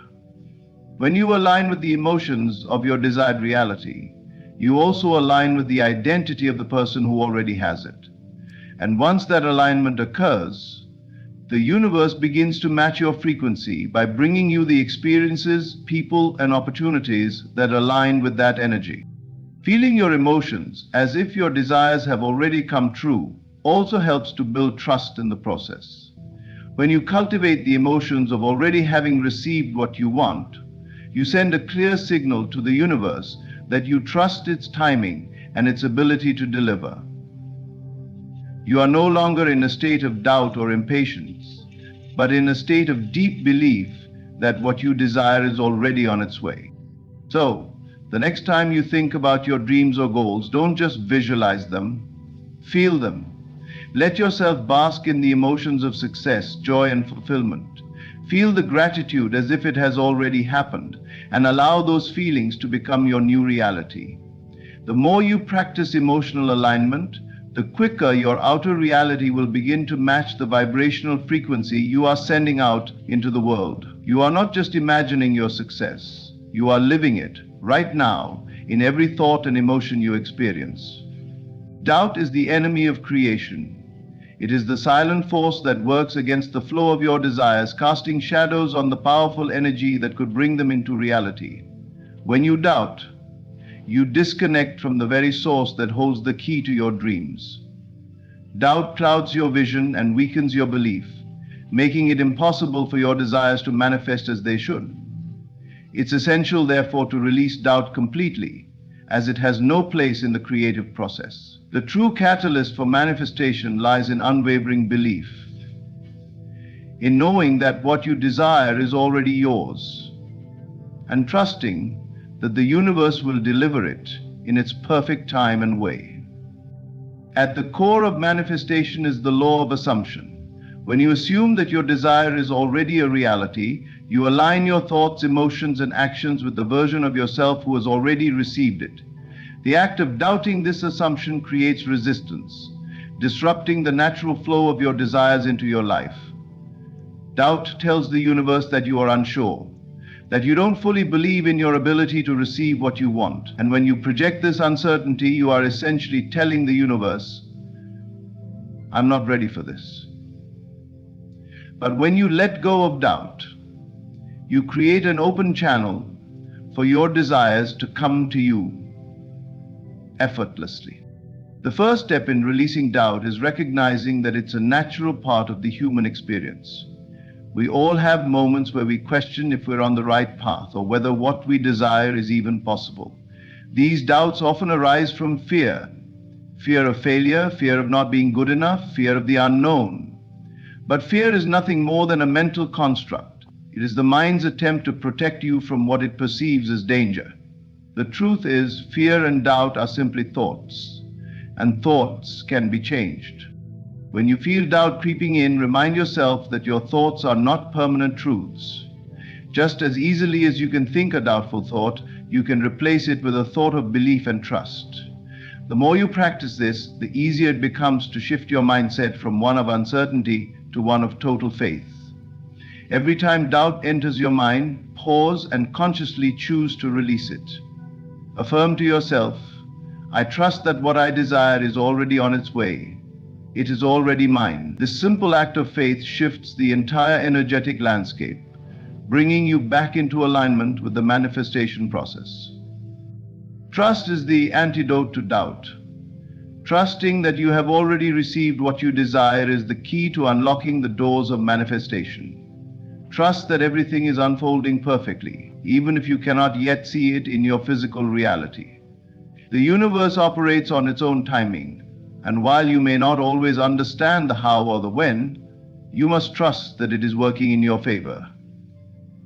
When you align with the emotions of your desired reality, you also align with the identity of the person who already has it. And once that alignment occurs, the universe begins to match your frequency by bringing you the experiences, people, and opportunities that align with that energy. Feeling your emotions as if your desires have already come true also helps to build trust in the process. When you cultivate the emotions of already having received what you want, you send a clear signal to the universe that you trust its timing and its ability to deliver. You are no longer in a state of doubt or impatience, but in a state of deep belief that what you desire is already on its way. So, the next time you think about your dreams or goals, don't just visualize them, feel them. Let yourself bask in the emotions of success, joy, and fulfillment. Feel the gratitude as if it has already happened, and allow those feelings to become your new reality. The more you practice emotional alignment, the quicker your outer reality will begin to match the vibrational frequency you are sending out into the world. You are not just imagining your success, you are living it right now in every thought and emotion you experience. Doubt is the enemy of creation. It is the silent force that works against the flow of your desires, casting shadows on the powerful energy that could bring them into reality. When you doubt, you disconnect from the very source that holds the key to your dreams. Doubt clouds your vision and weakens your belief, making it impossible for your desires to manifest as they should. It's essential, therefore, to release doubt completely, as it has no place in the creative process. The true catalyst for manifestation lies in unwavering belief, in knowing that what you desire is already yours, and trusting that the universe will deliver it in its perfect time and way. At the core of manifestation is the law of assumption. When you assume that your desire is already a reality, you align your thoughts, emotions, and actions with the version of yourself who has already received it. The act of doubting this assumption creates resistance, disrupting the natural flow of your desires into your life. Doubt tells the universe that you are unsure, that you don't fully believe in your ability to receive what you want. And when you project this uncertainty, you are essentially telling the universe, I'm not ready for this. But when you let go of doubt, you create an open channel for your desires to come to you effortlessly. The first step in releasing doubt is recognizing that it's a natural part of the human experience. We all have moments where we question if we're on the right path or whether what we desire is even possible. These doubts often arise from fear. Fear of failure, fear of not being good enough, fear of the unknown. But fear is nothing more than a mental construct. It is the mind's attempt to protect you from what it perceives as danger. The truth is, fear and doubt are simply thoughts, and thoughts can be changed. When you feel doubt creeping in, remind yourself that your thoughts are not permanent truths. Just as easily as you can think a doubtful thought, you can replace it with a thought of belief and trust. The more you practice this, the easier it becomes to shift your mindset from one of uncertainty to one of total faith. Every time doubt enters your mind, pause and consciously choose to release it. Affirm to yourself, I trust that what I desire is already on its way. It is already mine. This simple act of faith shifts the entire energetic landscape, bringing you back into alignment with the manifestation process. Trust is the antidote to doubt. Trusting that you have already received what you desire is the key to unlocking the doors of manifestation. Trust that everything is unfolding perfectly, even if you cannot yet see it in your physical reality. The universe operates on its own timing, and while you may not always understand the how or the when, you must trust that it is working in your favor.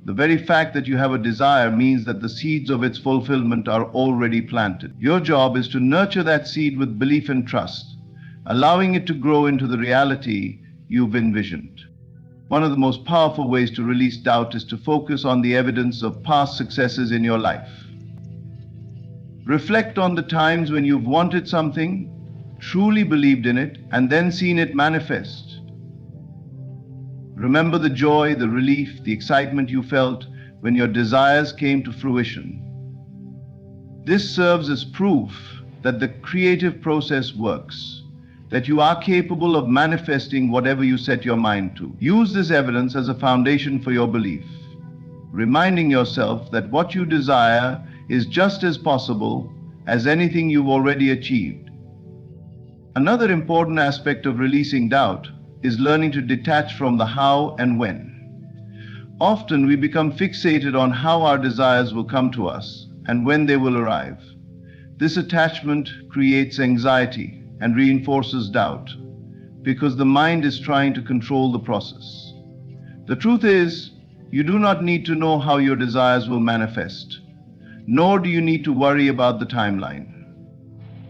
The very fact that you have a desire means that the seeds of its fulfillment are already planted. Your job is to nurture that seed with belief and trust, allowing it to grow into the reality you've envisioned. One of the most powerful ways to release doubt is to focus on the evidence of past successes in your life. Reflect on the times when you've wanted something, truly believed in it, and then seen it manifest. Remember the joy, the relief, the excitement you felt when your desires came to fruition. This serves as proof that the creative process works, that you are capable of manifesting whatever you set your mind to. Use this evidence as a foundation for your belief, reminding yourself that what you desire is just as possible as anything you've already achieved. Another important aspect of releasing doubt is learning to detach from the how and when. Often we become fixated on how our desires will come to us and when they will arrive. This attachment creates anxiety and reinforces doubt because the mind is trying to control the process. The truth is, you do not need to know how your desires will manifest, nor do you need to worry about the timeline.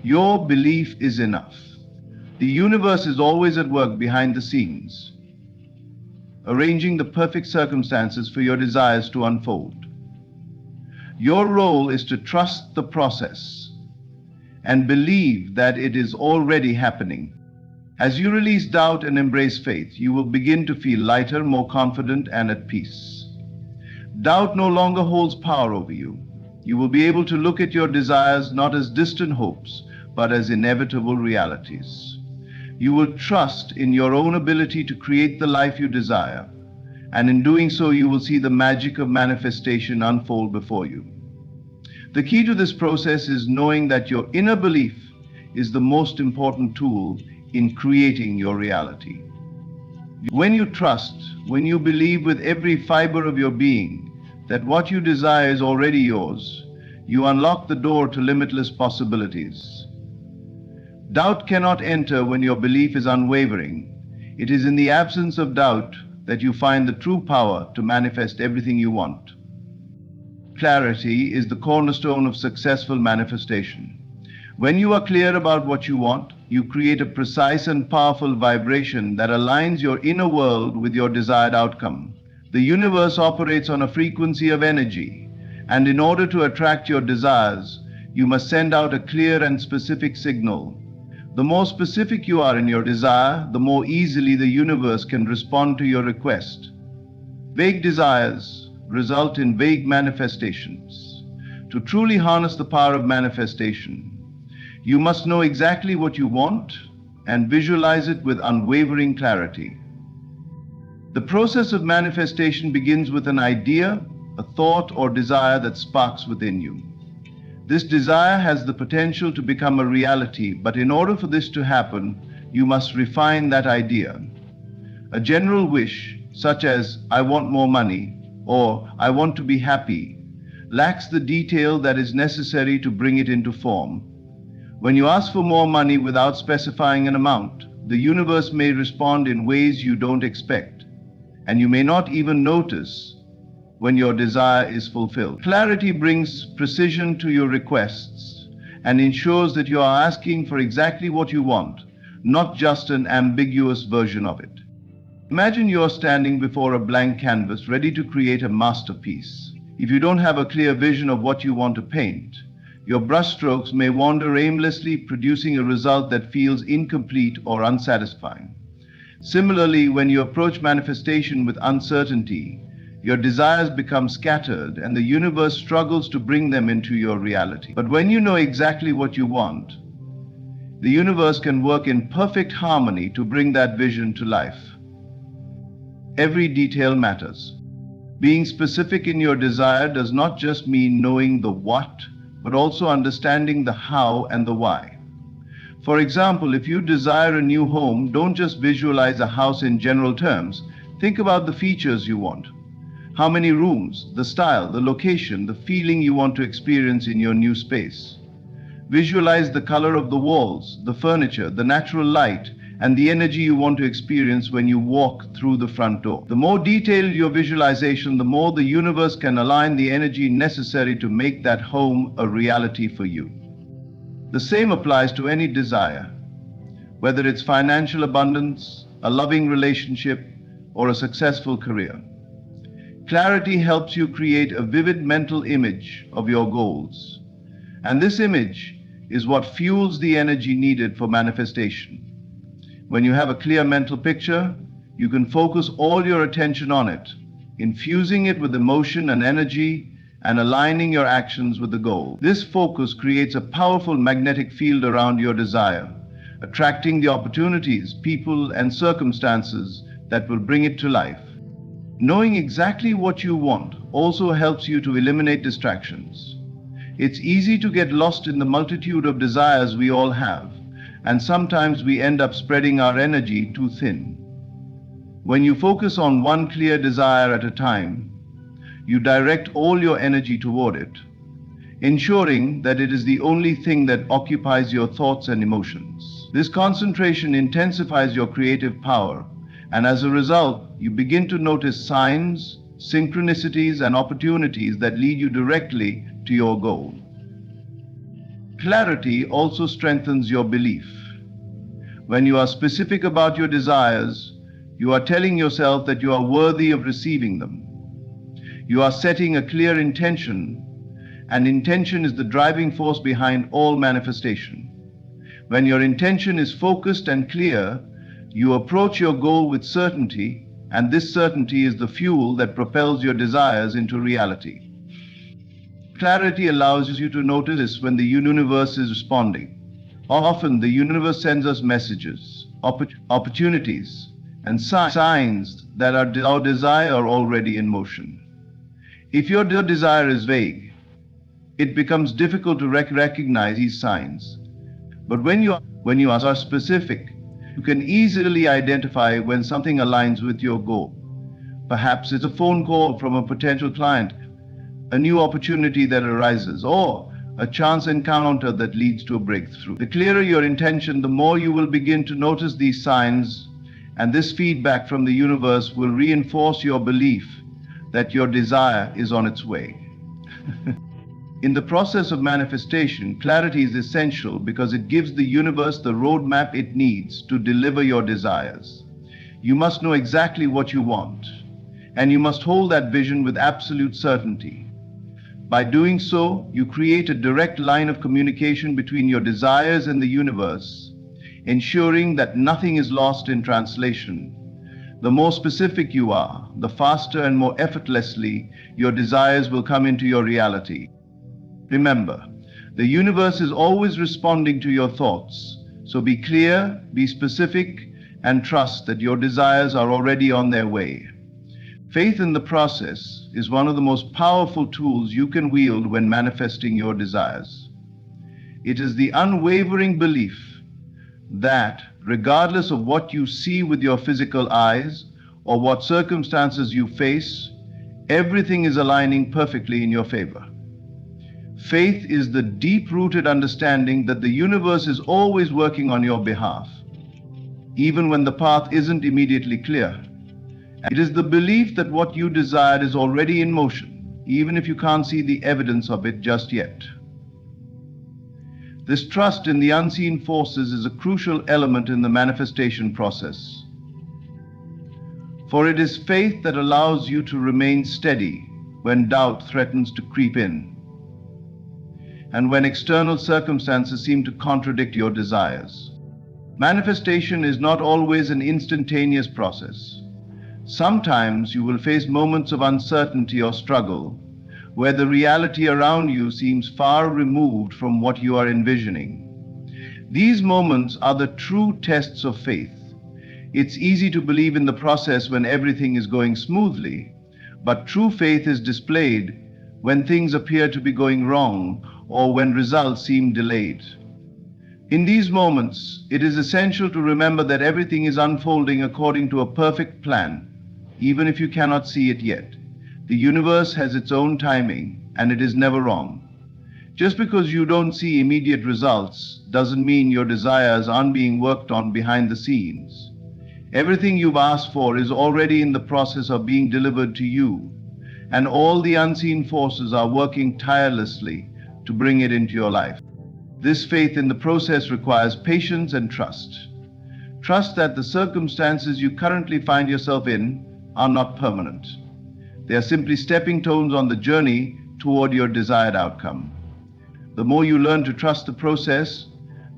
Your belief is enough. The universe is always at work behind the scenes, arranging the perfect circumstances for your desires to unfold. Your role is to trust the process and believe that it is already happening. As you release doubt and embrace faith, you will begin to feel lighter, more confident, and at peace. Doubt no longer holds power over you. You will be able to look at your desires not as distant hopes, but as inevitable realities. You will trust in your own ability to create the life you desire, and in doing so, you will see the magic of manifestation unfold before you. The key to this process is knowing that your inner belief is the most important tool in creating your reality. When you trust, when you believe with every fiber of your being that what you desire is already yours, you unlock the door to limitless possibilities. Doubt cannot enter when your belief is unwavering. It is in the absence of doubt that you find the true power to manifest everything you want. Clarity is the cornerstone of successful manifestation. When you are clear about what you want, you create a precise and powerful vibration that aligns your inner world with your desired outcome. The universe operates on a frequency of energy, and in order to attract your desires, you must send out a clear and specific signal. The more specific you are in your desire, the more easily the universe can respond to your request. Vague desires result in vague manifestations. To truly harness the power of manifestation, you must know exactly what you want and visualize it with unwavering clarity. The process of manifestation begins with an idea, a thought, or desire that sparks within you. This desire has the potential to become a reality, but in order for this to happen, you must refine that idea. A general wish, such as, "I want more money," or "I want to be happy," lacks the detail that is necessary to bring it into form. When you ask for more money without specifying an amount, the universe may respond in ways you don't expect, and you may not even notice when your desire is fulfilled. Clarity brings precision to your requests and ensures that you are asking for exactly what you want, not just an ambiguous version of it. Imagine you're standing before a blank canvas ready to create a masterpiece. If you don't have a clear vision of what you want to paint, your brushstrokes may wander aimlessly, producing a result that feels incomplete or unsatisfying. Similarly, when you approach manifestation with uncertainty, your desires become scattered and the universe struggles to bring them into your reality. But when you know exactly what you want, the universe can work in perfect harmony to bring that vision to life. Every detail matters. Being specific in your desire does not just mean knowing the what, but also understanding the how and the why. For example, if you desire a new home, don't just visualize a house in general terms. Think about the features you want. How many rooms, the style, the location, the feeling you want to experience in your new space. Visualize the color of the walls, the furniture, the natural light, and the energy you want to experience when you walk through the front door. The more detailed your visualization, the more the universe can align the energy necessary to make that home a reality for you. The same applies to any desire, whether it's financial abundance, a loving relationship, or a successful career. Clarity helps you create a vivid mental image of your goals. And this image is what fuels the energy needed for manifestation. When you have a clear mental picture, you can focus all your attention on it, infusing it with emotion and energy and aligning your actions with the goal. This focus creates a powerful magnetic field around your desire, attracting the opportunities, people, and circumstances that will bring it to life. Knowing exactly what you want also helps you to eliminate distractions. It's easy to get lost in the multitude of desires we all have, and sometimes we end up spreading our energy too thin. When you focus on one clear desire at a time, you direct all your energy toward it, ensuring that it is the only thing that occupies your thoughts and emotions. This concentration intensifies your creative power, and as a result, you begin to notice signs, synchronicities, and opportunities that lead you directly to your goal. Clarity also strengthens your belief. When you are specific about your desires, you are telling yourself that you are worthy of receiving them. You are setting a clear intention, and intention is the driving force behind all manifestation. When your intention is focused and clear, you approach your goal with certainty, and this certainty is the fuel that propels your desires into reality. Clarity allows you to notice when the universe is responding. Often the universe sends us messages, opportunities, and signs that our desire are already in motion. If your desire is vague, it becomes difficult to recognize these signs. But when you are specific, you can easily identify when something aligns with your goal. Perhaps it's a phone call from a potential client, a new opportunity that arises, or a chance encounter that leads to a breakthrough. The clearer your intention, the more you will begin to notice these signs, and this feedback from the universe will reinforce your belief that your desire is on its way. In the process of manifestation, clarity is essential because it gives the universe the roadmap it needs to deliver your desires. You must know exactly what you want, and you must hold that vision with absolute certainty. By doing so, you create a direct line of communication between your desires and the universe, ensuring that nothing is lost in translation. The more specific you are, the faster and more effortlessly your desires will come into your reality. Remember, the universe is always responding to your thoughts, so be clear, be specific, and trust that your desires are already on their way. Faith in the process is one of the most powerful tools you can wield when manifesting your desires. It is the unwavering belief that, regardless of what you see with your physical eyes or what circumstances you face, everything is aligning perfectly in your favor. Faith is the deep-rooted understanding that the universe is always working on your behalf, even when the path isn't immediately clear. It is the belief that what you desire is already in motion, even if you can't see the evidence of it just yet. This trust in the unseen forces is a crucial element in the manifestation process. For it is faith that allows you to remain steady when doubt threatens to creep in, and when external circumstances seem to contradict your desires. Manifestation is not always an instantaneous process. Sometimes you will face moments of uncertainty or struggle, where the reality around you seems far removed from what you are envisioning. These moments are the true tests of faith. It's easy to believe in the process when everything is going smoothly, but true faith is displayed when things appear to be going wrong or when results seem delayed. In these moments, it is essential to remember that everything is unfolding according to a perfect plan, even if you cannot see it yet. The universe has its own timing, and it is never wrong. Just because you don't see immediate results doesn't mean your desires aren't being worked on behind the scenes. Everything you've asked for is already in the process of being delivered to you, and all the unseen forces are working tirelessly to bring it into your life. This faith in the process requires patience and trust. Trust that the circumstances you currently find yourself in are not permanent. They are simply stepping stones on the journey toward your desired outcome. The more you learn to trust the process,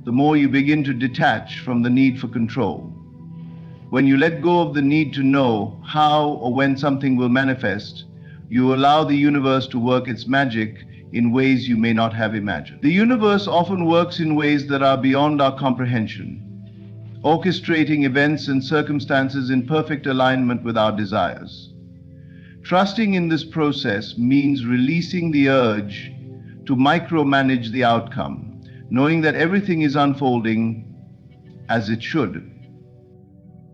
the more you begin to detach from the need for control. When you let go of the need to know how or when something will manifest, you allow the universe to work its magic in ways you may not have imagined. The universe often works in ways that are beyond our comprehension, orchestrating events and circumstances in perfect alignment with our desires. Trusting in this process means releasing the urge to micromanage the outcome, knowing that everything is unfolding as it should.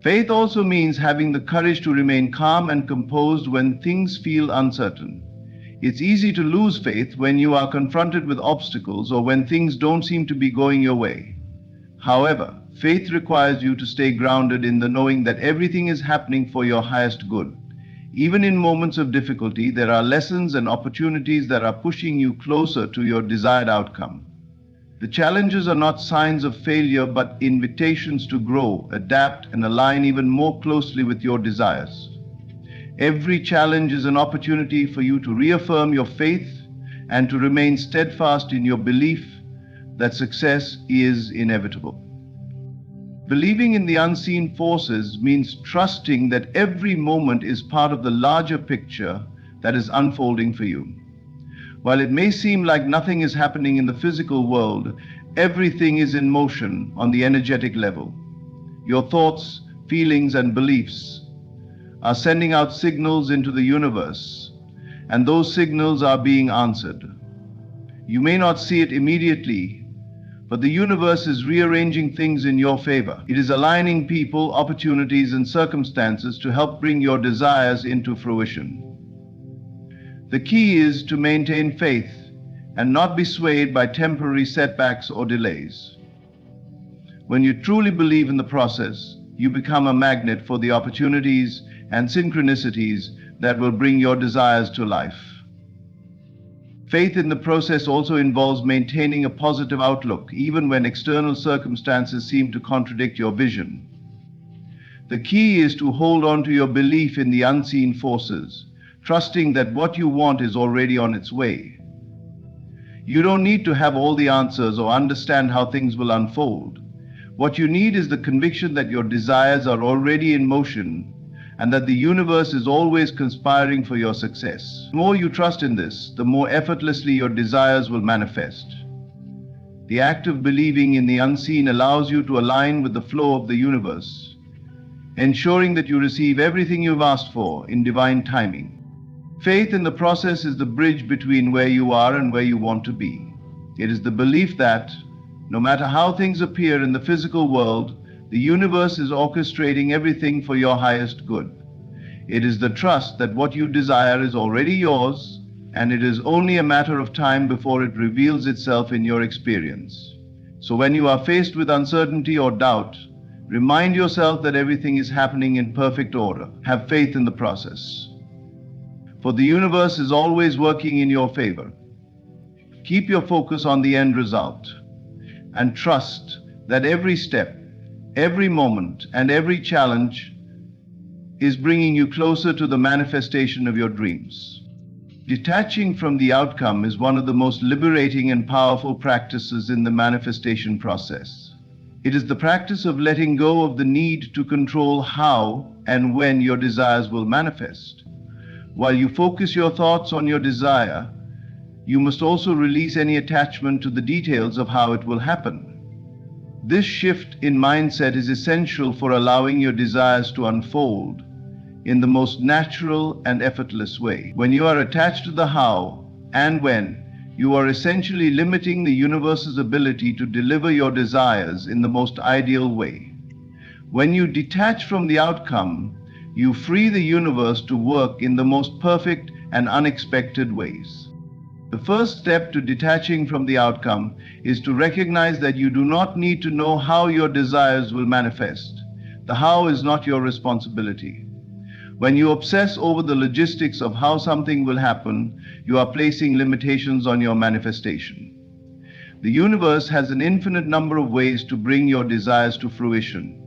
Faith also means having the courage to remain calm and composed when things feel uncertain. It's easy to lose faith when you are confronted with obstacles or when things don't seem to be going your way. However, faith requires you to stay grounded in the knowing that everything is happening for your highest good. Even in moments of difficulty, there are lessons and opportunities that are pushing you closer to your desired outcome. The challenges are not signs of failure, but invitations to grow, adapt, and align even more closely with your desires. Every challenge is an opportunity for you to reaffirm your faith and to remain steadfast in your belief that success is inevitable. Believing in the unseen forces means trusting that every moment is part of the larger picture that is unfolding for you. While it may seem like nothing is happening in the physical world, everything is in motion on the energetic level. Your thoughts, feelings, and beliefs are sending out signals into the universe, and those signals are being answered. You may not see it immediately, but the universe is rearranging things in your favor. It is aligning people, opportunities, and circumstances to help bring your desires into fruition. The key is to maintain faith and not be swayed by temporary setbacks or delays. When you truly believe in the process, you become a magnet for the opportunities and synchronicities that will bring your desires to life. Faith in the process also involves maintaining a positive outlook, even when external circumstances seem to contradict your vision. The key is to hold on to your belief in the unseen forces, trusting that what you want is already on its way. You don't need to have all the answers or understand how things will unfold. What you need is the conviction that your desires are already in motion and that the universe is always conspiring for your success. The more you trust in this, the more effortlessly your desires will manifest. The act of believing in the unseen allows you to align with the flow of the universe, ensuring that you receive everything you've asked for in divine timing. Faith in the process is the bridge between where you are and where you want to be. It is the belief that, no matter how things appear in the physical world, the universe is orchestrating everything for your highest good. It is the trust that what you desire is already yours, and it is only a matter of time before it reveals itself in your experience. So when you are faced with uncertainty or doubt, remind yourself that everything is happening in perfect order. Have faith in the process, for the universe is always working in your favor. Keep your focus on the end result and trust that every step, every moment, and every challenge is bringing you closer to the manifestation of your dreams. Detaching from the outcome is one of the most liberating and powerful practices in the manifestation process. It is the practice of letting go of the need to control how and when your desires will manifest. While you focus your thoughts on your desire, you must also release any attachment to the details of how it will happen. This shift in mindset is essential for allowing your desires to unfold in the most natural and effortless way. When you are attached to the how and when, you are essentially limiting the universe's ability to deliver your desires in the most ideal way. When you detach from the outcome, you free the universe to work in the most perfect and unexpected ways. The first step to detaching from the outcome is to recognize that you do not need to know how your desires will manifest. The how is not your responsibility. When you obsess over the logistics of how something will happen, you are placing limitations on your manifestation. The universe has an infinite number of ways to bring your desires to fruition.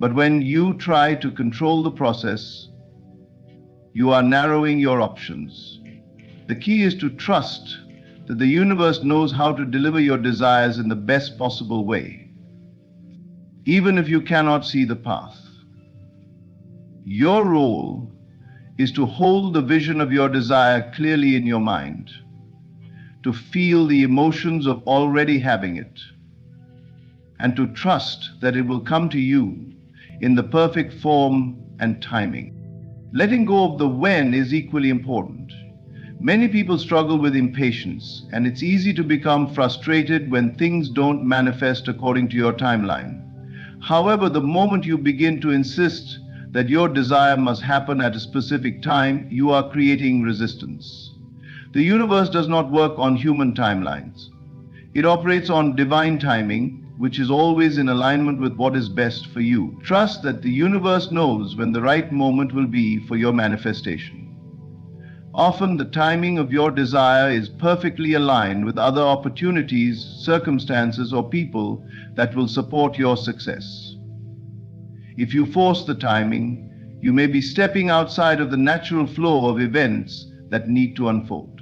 But when you try to control the process, you are narrowing your options. The key is to trust that the universe knows how to deliver your desires in the best possible way, even if you cannot see the path. Your role is to hold the vision of your desire clearly in your mind, to feel the emotions of already having it, and to trust that it will come to you in the perfect form and timing. Letting go of the when is equally important. Many people struggle with impatience, and it's easy to become frustrated when things don't manifest according to your timeline. However, the moment you begin to insist that your desire must happen at a specific time, you are creating resistance. The universe does not work on human timelines. It operates on divine timing, which is always in alignment with what is best for you. Trust that the universe knows when the right moment will be for your manifestation. Often the timing of your desire is perfectly aligned with other opportunities, circumstances, or people that will support your success. If you force the timing, you may be stepping outside of the natural flow of events that need to unfold.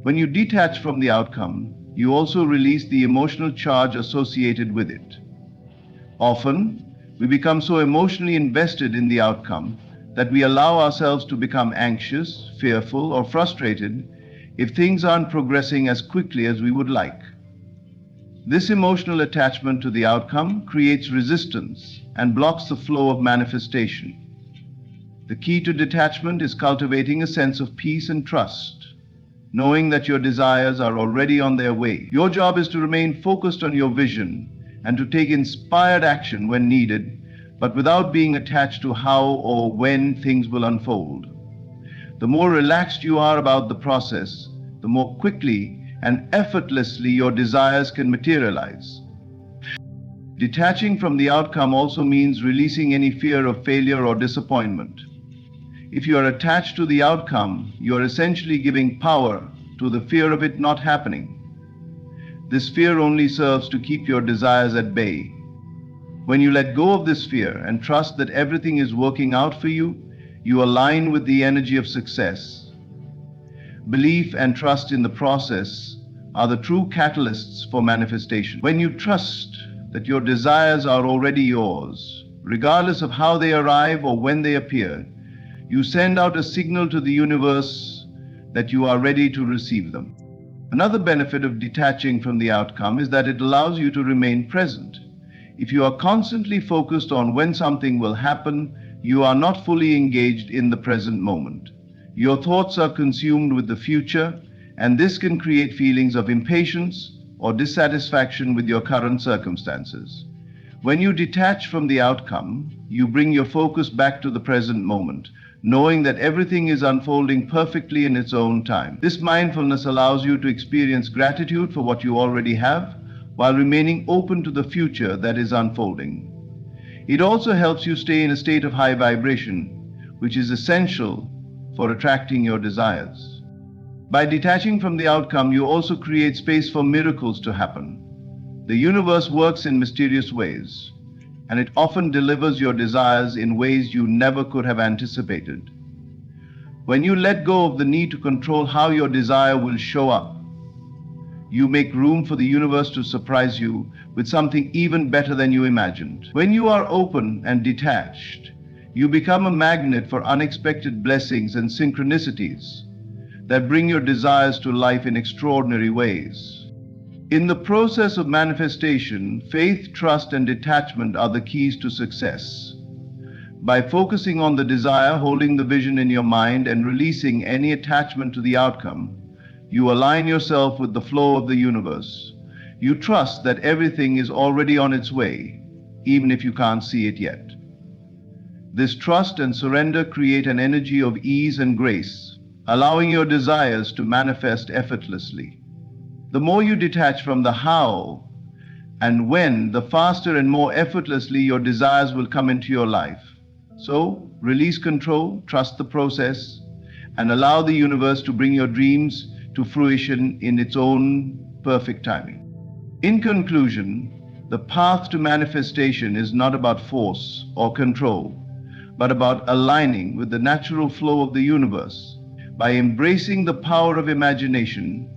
When you detach from the outcome, you also release the emotional charge associated with it. Often, we become so emotionally invested in the outcome that we allow ourselves to become anxious, fearful, or frustrated if things aren't progressing as quickly as we would like. This emotional attachment to the outcome creates resistance and blocks the flow of manifestation. The key to detachment is cultivating a sense of peace and trust, knowing that your desires are already on their way. Your job is to remain focused on your vision and to take inspired action when needed, but without being attached to how or when things will unfold. The more relaxed you are about the process, the more quickly and effortlessly your desires can materialize. Detaching from the outcome also means releasing any fear of failure or disappointment. If you are attached to the outcome, you are essentially giving power to the fear of it not happening. This fear only serves to keep your desires at bay. When you let go of this fear and trust that everything is working out for you, you align with the energy of success. Belief and trust in the process are the true catalysts for manifestation. When you trust that your desires are already yours, regardless of how they arrive or when they appear, you send out a signal to the universe that you are ready to receive them. Another benefit of detaching from the outcome is that it allows you to remain present. If you are constantly focused on when something will happen, you are not fully engaged in the present moment. Your thoughts are consumed with the future, and this can create feelings of impatience or dissatisfaction with your current circumstances. When you detach from the outcome, you bring your focus back to the present moment, knowing that everything is unfolding perfectly in its own time. This mindfulness allows you to experience gratitude for what you already have, while remaining open to the future that is unfolding. It also helps you stay in a state of high vibration, which is essential for attracting your desires. By detaching from the outcome, you also create space for miracles to happen. The universe works in mysterious ways, and it often delivers your desires in ways you never could have anticipated. When you let go of the need to control how your desire will show up, you make room for the universe to surprise you with something even better than you imagined. When you are open and detached, you become a magnet for unexpected blessings and synchronicities that bring your desires to life in extraordinary ways. In the process of manifestation, faith, trust, and detachment are the keys to success. By focusing on the desire, holding the vision in your mind, and releasing any attachment to the outcome, you align yourself with the flow of the universe. You trust that everything is already on its way, even if you can't see it yet. This trust and surrender create an energy of ease and grace, allowing your desires to manifest effortlessly. The more you detach from the how and when, the faster and more effortlessly your desires will come into your life. So, release control, trust the process, and allow the universe to bring your dreams to fruition in its own perfect timing. In conclusion, The path to manifestation is not about force or control, but about aligning with the natural flow of the universe. By embracing the power of imagination,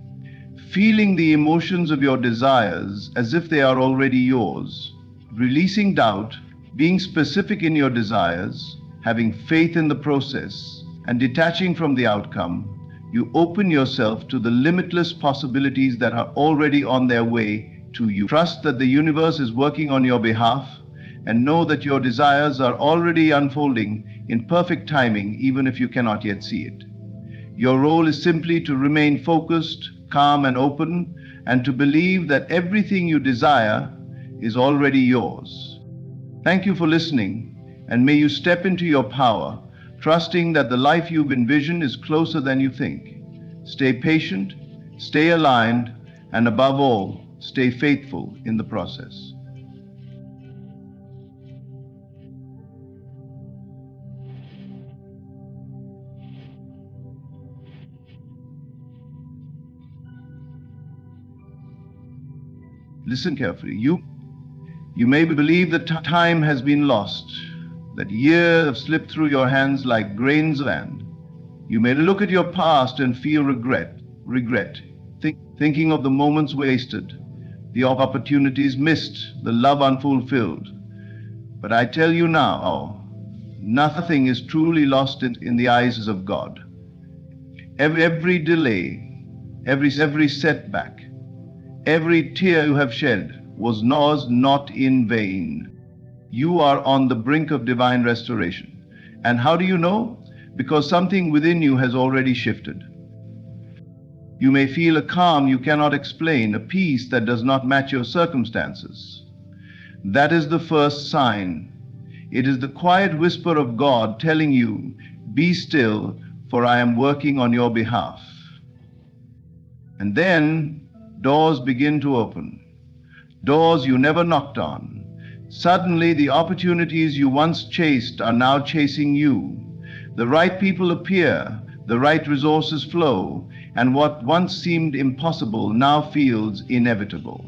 feeling the emotions of your desires as if they are already yours, releasing doubt, being specific in your desires, having faith in the process, and detaching from the outcome, you open yourself to the limitless possibilities that are already on their way to you. Trust that the universe is working on your behalf, and know that your desires are already unfolding in perfect timing, even if you cannot yet see it. Your role is simply to remain focused, calm, and open, and to believe that everything you desire is already yours. Thank you for listening, and may you step into your power, trusting that the life you've envisioned is closer than you think. Stay patient, stay aligned, and above all, stay faithful in the process. Listen carefully. You may believe that time has been lost, that years have slipped through your hands like grains of sand. You may look at your past and feel regret, thinking of the moments wasted, the opportunities missed, the love unfulfilled. But I tell you now, nothing is truly lost in the eyes of God. Every delay, every setback, every tear you have shed was not in vain. You are on the brink of divine restoration. And how do you know? Because something within you has already shifted. You may feel a calm you cannot explain, a peace that does not match your circumstances. That is the first sign. It is the quiet whisper of God telling you, "Be still, for I am working on your behalf." And then doors begin to open. Doors you never knocked on. Suddenly, the opportunities you once chased are now chasing you. The right people appear, the right resources flow, and what once seemed impossible now feels inevitable.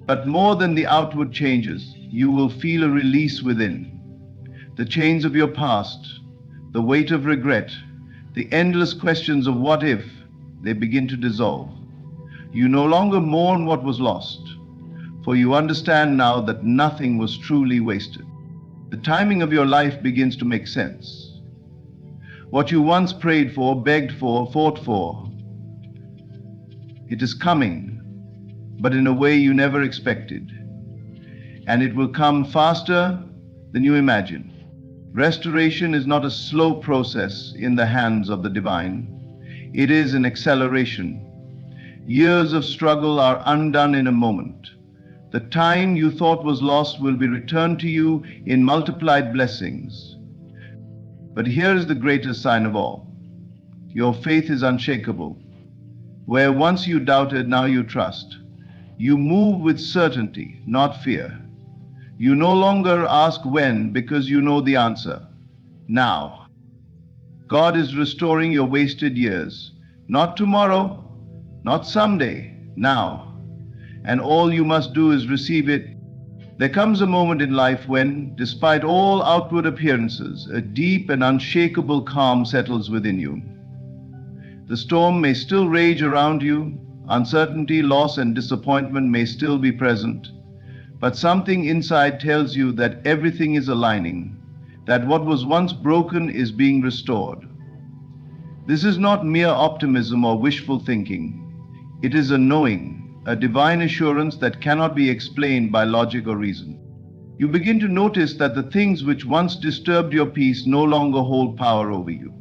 But more than the outward changes, you will feel a release within. The chains of your past, the weight of regret, the endless questions of what if, they begin to dissolve. You no longer mourn what was lost, for you understand now that nothing was truly wasted. The timing of your life begins to make sense. What you once prayed for, begged for, fought for, it is coming, but in a way you never expected. And it will come faster than you imagined. Restoration is not a slow process in the hands of the divine. It is an acceleration. Years of struggle are undone in a moment. The time you thought was lost will be returned to you in multiplied blessings. But here is the greatest sign of all. Your faith is unshakable. Where once you doubted, now you trust. You move with certainty, not fear. You no longer ask when, because you know the answer. Now. God is restoring your wasted years. Not tomorrow, not someday, now. And all you must do is receive it. There comes a moment in life when, despite all outward appearances, a deep and unshakable calm settles within you. The storm may still rage around you, uncertainty, loss, and disappointment may still be present, but something inside tells you that everything is aligning, that what was once broken is being restored. This is not mere optimism or wishful thinking. It is a knowing, a divine assurance that cannot be explained by logic or reason. You begin to notice that the things which once disturbed your peace no longer hold power over you.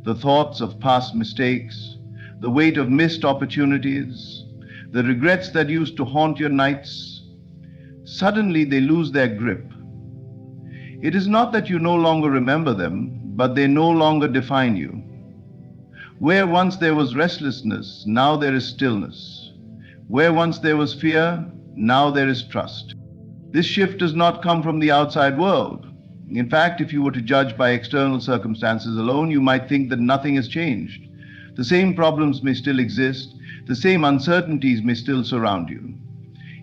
The thoughts of past mistakes, the weight of missed opportunities, the regrets that used to haunt your nights, suddenly they lose their grip. It is not that you no longer remember them, but they no longer define you. Where once there was restlessness, now there is stillness. Where once there was fear, now there is trust. This shift does not come from the outside world. In fact, if you were to judge by external circumstances alone, you might think that nothing has changed. The same problems may still exist, the same uncertainties may still surround you.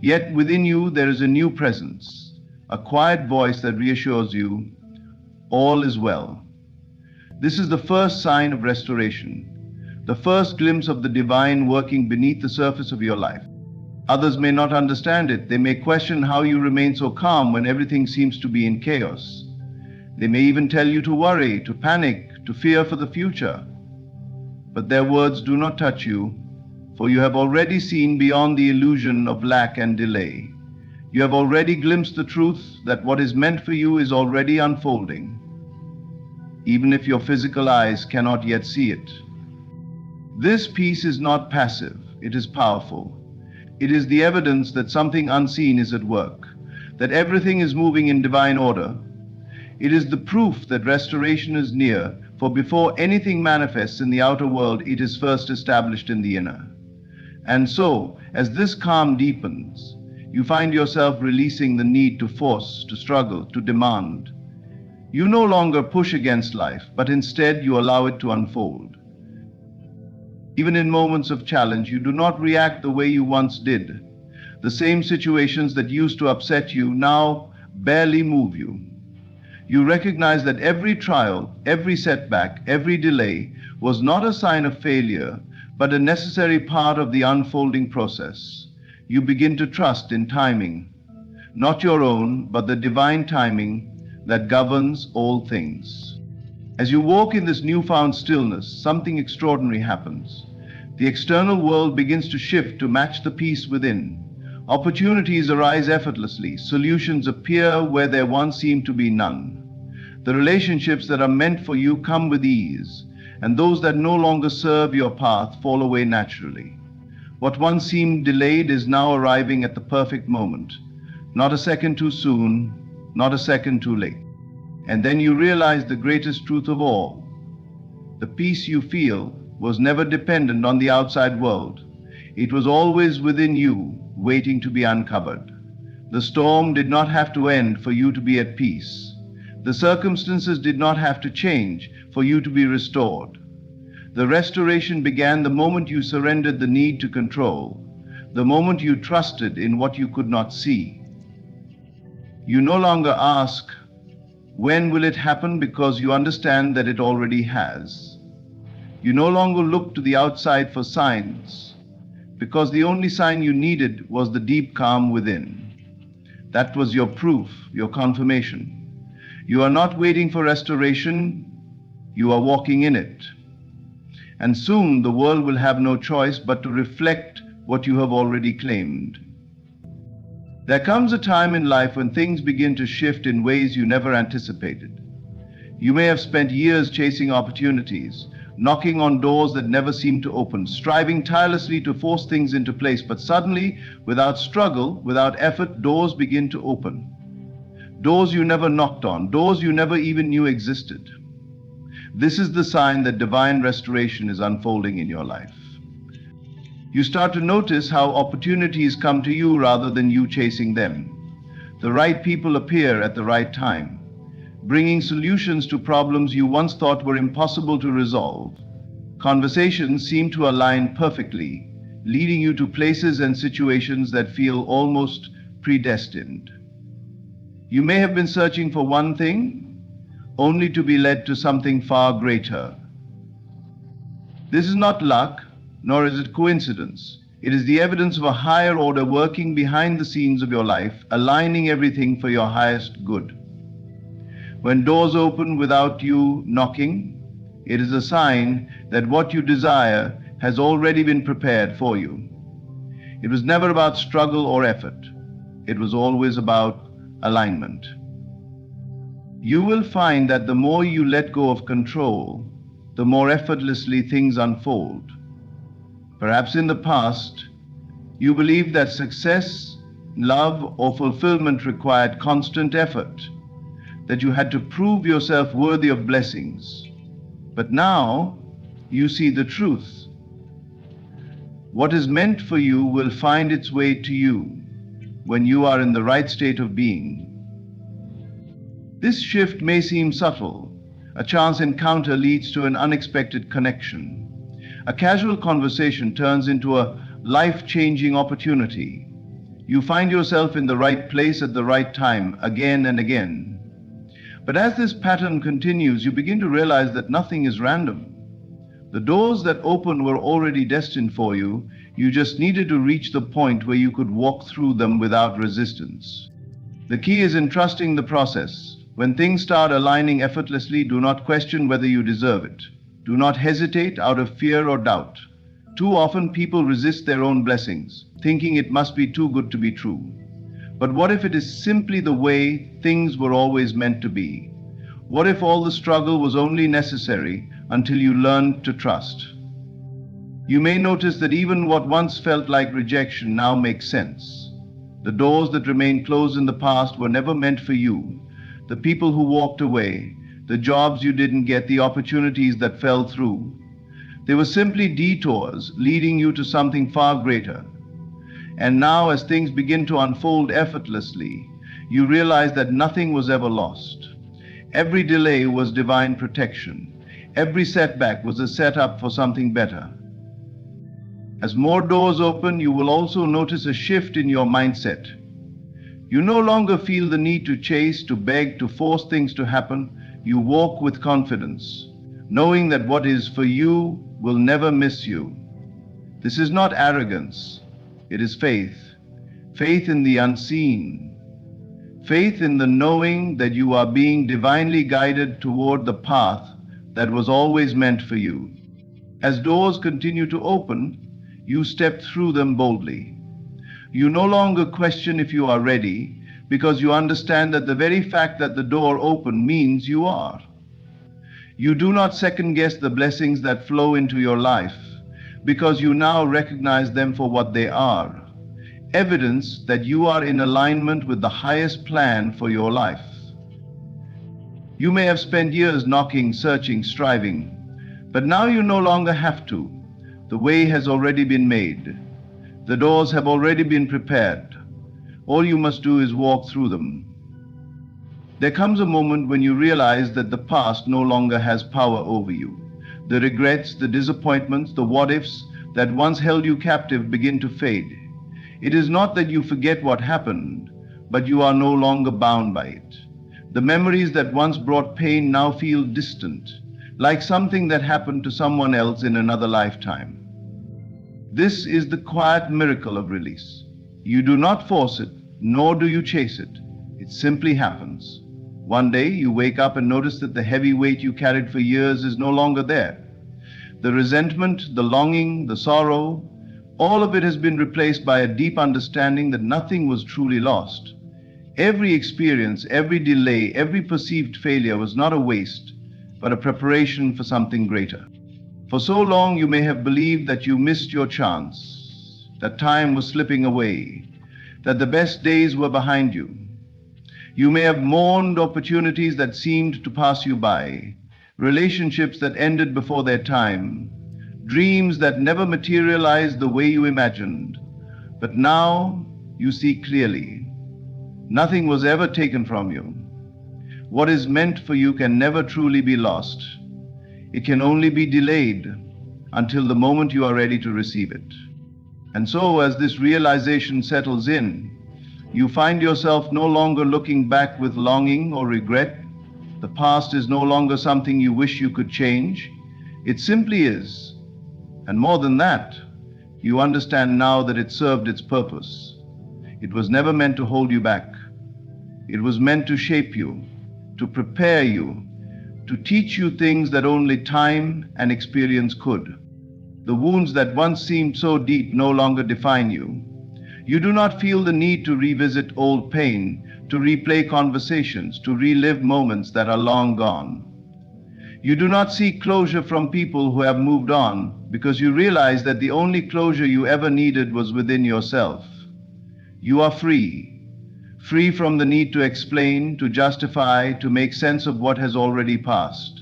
Yet within you there is a new presence, a quiet voice that reassures you, all is well. This is the first sign of restoration, the first glimpse of the divine working beneath the surface of your life. Others may not understand it. They may question how you remain so calm when everything seems to be in chaos. They may even tell you to worry, to panic, to fear for the future. But their words do not touch you, for you have already seen beyond the illusion of lack and delay. You have already glimpsed the truth that what is meant for you is already unfolding, even if your physical eyes cannot yet see it. This peace is not passive, it is powerful. It is the evidence that something unseen is at work, that everything is moving in divine order. It is the proof that restoration is near, for before anything manifests in the outer world, it is first established in the inner. And so, as this calm deepens, you find yourself releasing the need to force, to struggle, to demand. You no longer push against life, but instead you allow it to unfold. Even in moments of challenge, you do not react the way you once did. The same situations that used to upset you now barely move you. You recognize that every trial, every setback, every delay was not a sign of failure, but a necessary part of the unfolding process. You begin to trust in timing, not your own, but the divine timing that governs all things. As you walk in this newfound stillness, something extraordinary happens. The external world begins to shift to match the peace within. Opportunities arise effortlessly. Solutions appear where there once seemed to be none. The relationships that are meant for you come with ease, and those that no longer serve your path fall away naturally. What once seemed delayed is now arriving at the perfect moment. Not a second too soon, not a second too late. And then you realize the greatest truth of all. The peace you feel was never dependent on the outside world. It was always within you, waiting to be uncovered. The storm did not have to end for you to be at peace. The circumstances did not have to change for you to be restored. The restoration began the moment you surrendered the need to control, the moment you trusted in what you could not see. You no longer ask, when will it happen, because you understand that it already has. You no longer look to the outside for signs, because the only sign you needed was the deep calm within. That was your proof, your confirmation. You are not waiting for restoration, you are walking in it. And soon the world will have no choice but to reflect what you have already claimed. There comes a time in life when things begin to shift in ways you never anticipated. You may have spent years chasing opportunities, knocking on doors that never seemed to open, striving tirelessly to force things into place, but suddenly, without struggle, without effort, doors begin to open. Doors you never knocked on, doors you never even knew existed. This is the sign that divine restoration is unfolding in your life. You start to notice how opportunities come to you rather than you chasing them. The right people appear at the right time, bringing solutions to problems you once thought were impossible to resolve. Conversations seem to align perfectly, leading you to places and situations that feel almost predestined. You may have been searching for one thing, only to be led to something far greater. This is not luck, nor is it coincidence. It is the evidence of a higher order working behind the scenes of your life, aligning everything for your highest good. When doors open without you knocking, it is a sign that what you desire has already been prepared for you. It was never about struggle or effort. It was always about alignment. You will find that the more you let go of control, the more effortlessly things unfold. Perhaps in the past, you believed that success, love, or fulfillment required constant effort, that you had to prove yourself worthy of blessings. But now, you see the truth. What is meant for you will find its way to you when you are in the right state of being. This shift may seem subtle. A chance encounter leads to an unexpected connection. A casual conversation turns into a life-changing opportunity. You find yourself in the right place at the right time again and again. But as this pattern continues, you begin to realize that nothing is random. The doors that opened were already destined for you. You just needed to reach the point where you could walk through them without resistance. The key is in trusting the process. When things start aligning effortlessly, do not question whether you deserve it. Do not hesitate out of fear or doubt. Too often people resist their own blessings, thinking it must be too good to be true. But what if it is simply the way things were always meant to be? What if all the struggle was only necessary until you learned to trust? You may notice that even what once felt like rejection now makes sense. The doors that remained closed in the past were never meant for you. The people who walked away, the jobs you didn't get, the opportunities that fell through, they were simply detours leading you to something far greater. And now, as things begin to unfold effortlessly, you realize that nothing was ever lost. Every delay was divine protection. Every setback was a setup for something better. As more doors open, you will also notice a shift in your mindset. You no longer feel the need to chase, to beg, to force things to happen. You walk with confidence, knowing that what is for you will never miss you. This is not arrogance, it is faith. Faith in the unseen. Faith in the knowing that you are being divinely guided toward the path that was always meant for you. As doors continue to open, you step through them boldly. You no longer question if you are ready, because you understand that the very fact that the door opened means you are. You do not second guess the blessings that flow into your life, because you now recognize them for what they are. Evidence that you are in alignment with the highest plan for your life. You may have spent years knocking, searching, striving, but now you no longer have to. The way has already been made. The doors have already been prepared. All you must do is walk through them. There comes a moment when you realize that the past no longer has power over you. The regrets, the disappointments, the what-ifs that once held you captive begin to fade. It is not that you forget what happened, but you are no longer bound by it. The memories that once brought pain now feel distant, like something that happened to someone else in another lifetime. This is the quiet miracle of release. You do not force it, nor do you chase it. It simply happens. One day you wake up and notice that the heavy weight you carried for years is no longer there. The resentment, the longing, the sorrow, all of it has been replaced by a deep understanding that nothing was truly lost. Every experience, every delay, every perceived failure was not a waste, but a preparation for something greater. For so long you may have believed that you missed your chance, that time was slipping away, that the best days were behind you. You may have mourned opportunities that seemed to pass you by, relationships that ended before their time, dreams that never materialized the way you imagined. But now you see clearly. Nothing was ever taken from you. What is meant for you can never truly be lost. It can only be delayed until the moment you are ready to receive it. And so, as this realization settles in, you find yourself no longer looking back with longing or regret. The past is no longer something you wish you could change. It simply is. And more than that, you understand now that it served its purpose. It was never meant to hold you back. It was meant to shape you, to prepare you, to teach you things that only time and experience could. The wounds that once seemed so deep no longer define you. You do not feel the need to revisit old pain, to replay conversations, to relive moments that are long gone. You do not seek closure from people who have moved on, because you realize that the only closure you ever needed was within yourself. You are free, free from the need to explain, to justify, to make sense of what has already passed.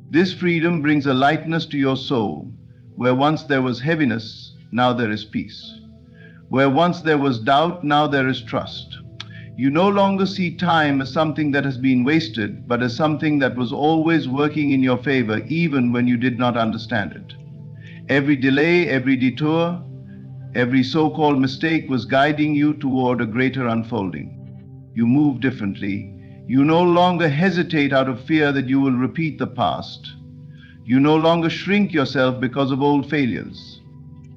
This freedom brings a lightness to your soul. Where once there was heaviness, now there is peace. Where once there was doubt, now there is trust. You no longer see time as something that has been wasted, but as something that was always working in your favor, even when you did not understand it. Every delay, every detour, Every so-called mistake was guiding you toward a greater unfolding. You move differently. You no longer hesitate out of fear that you will repeat the past. You no longer shrink yourself because of old failures.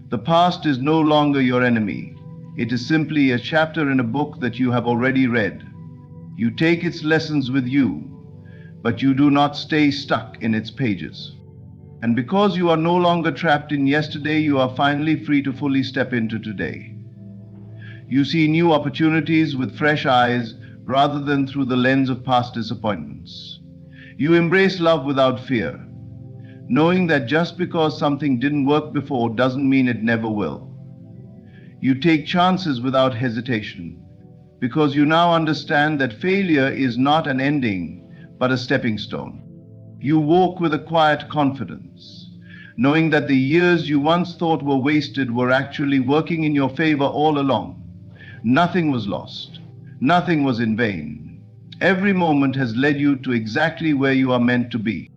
The past is no longer your enemy. It is simply a chapter in a book that you have already read. You take its lessons with you, but you do not stay stuck in its pages. And because you are no longer trapped in yesterday, you are finally free to fully step into today. You see new opportunities with fresh eyes rather than through the lens of past disappointments. You embrace love without fear, knowing that just because something didn't work before doesn't mean it never will. You take chances without hesitation, because you now understand that failure is not an ending, but a stepping stone. You walk with a quiet confidence, knowing that the years you once thought were wasted were actually working in your favor all along. Nothing was lost. Nothing was in vain. Every moment has led you to exactly where you are meant to be.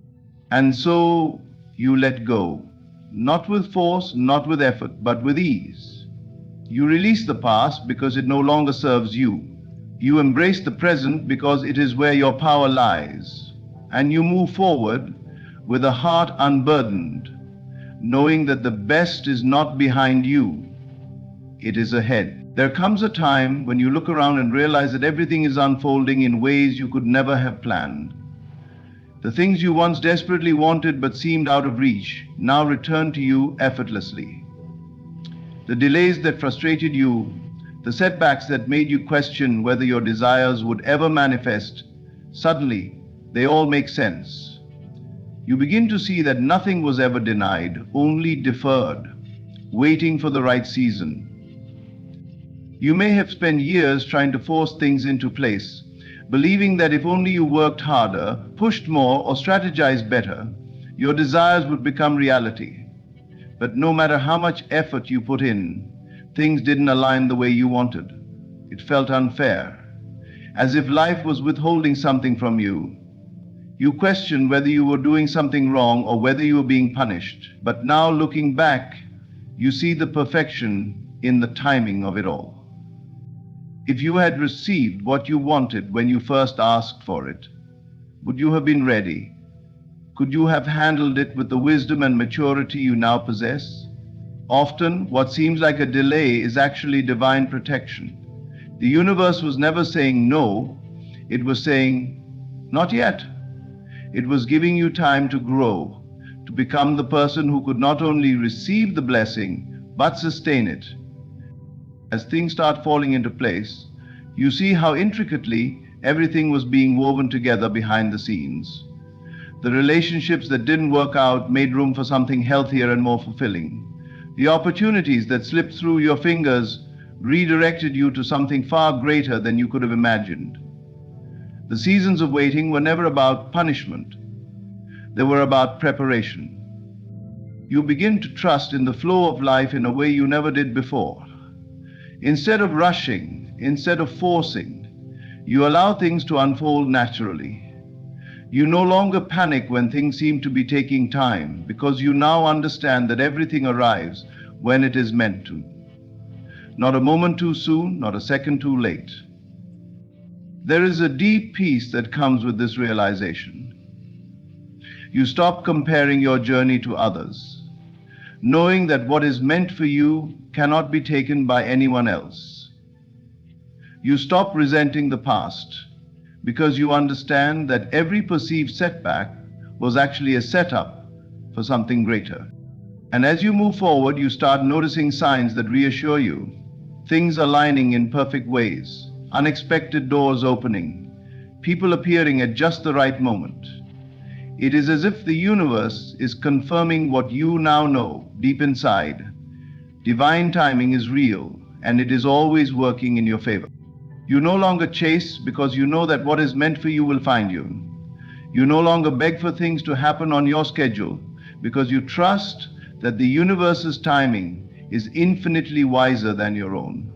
And so you let go, not with force, not with effort, but with ease. You release the past because it no longer serves you. You embrace the present because it is where your power lies. And you move forward with a heart unburdened, knowing that the best is not behind you, it is ahead. There comes a time when you look around and realize that everything is unfolding in ways you could never have planned. The things you once desperately wanted but seemed out of reach now return to you effortlessly. The delays that frustrated you, the setbacks that made you question whether your desires would ever manifest, suddenly they all make sense. You begin to see that nothing was ever denied, only deferred, waiting for the right season. You may have spent years trying to force things into place, believing that if only you worked harder, pushed more, or strategized better, your desires would become reality. But no matter how much effort you put in, things didn't align the way you wanted. It felt unfair, as if life was withholding something from you. You questioned whether you were doing something wrong or whether you were being punished. But now, looking back, you see the perfection in the timing of it all. If you had received what you wanted when you first asked for it, would you have been ready? Could you have handled it with the wisdom and maturity you now possess? Often, what seems like a delay is actually divine protection. The universe was never saying no, it was saying, not yet. It was giving you time to grow, to become the person who could not only receive the blessing, but sustain it. As things start falling into place, you see how intricately everything was being woven together behind the scenes. The relationships that didn't work out made room for something healthier and more fulfilling. The opportunities that slipped through your fingers redirected you to something far greater than you could have imagined. The seasons of waiting were never about punishment. They were about preparation. You begin to trust in the flow of life in a way you never did before. Instead of rushing, instead of forcing, you allow things to unfold naturally. You no longer panic when things seem to be taking time, because you now understand that everything arrives when it is meant to. Not a moment too soon, not a second too late. There is a deep peace that comes with this realization. You stop comparing your journey to others, knowing that what is meant for you cannot be taken by anyone else. You stop resenting the past, because you understand that every perceived setback was actually a setup for something greater. And as you move forward, you start noticing signs that reassure you, things aligning in perfect ways, unexpected doors opening, people appearing at just the right moment. It is as if the universe is confirming what you now know deep inside. Divine timing is real, and it is always working in your favor. You no longer chase because you know that what is meant for you will find you. You no longer beg for things to happen on your schedule because you trust that the universe's timing is infinitely wiser than your own.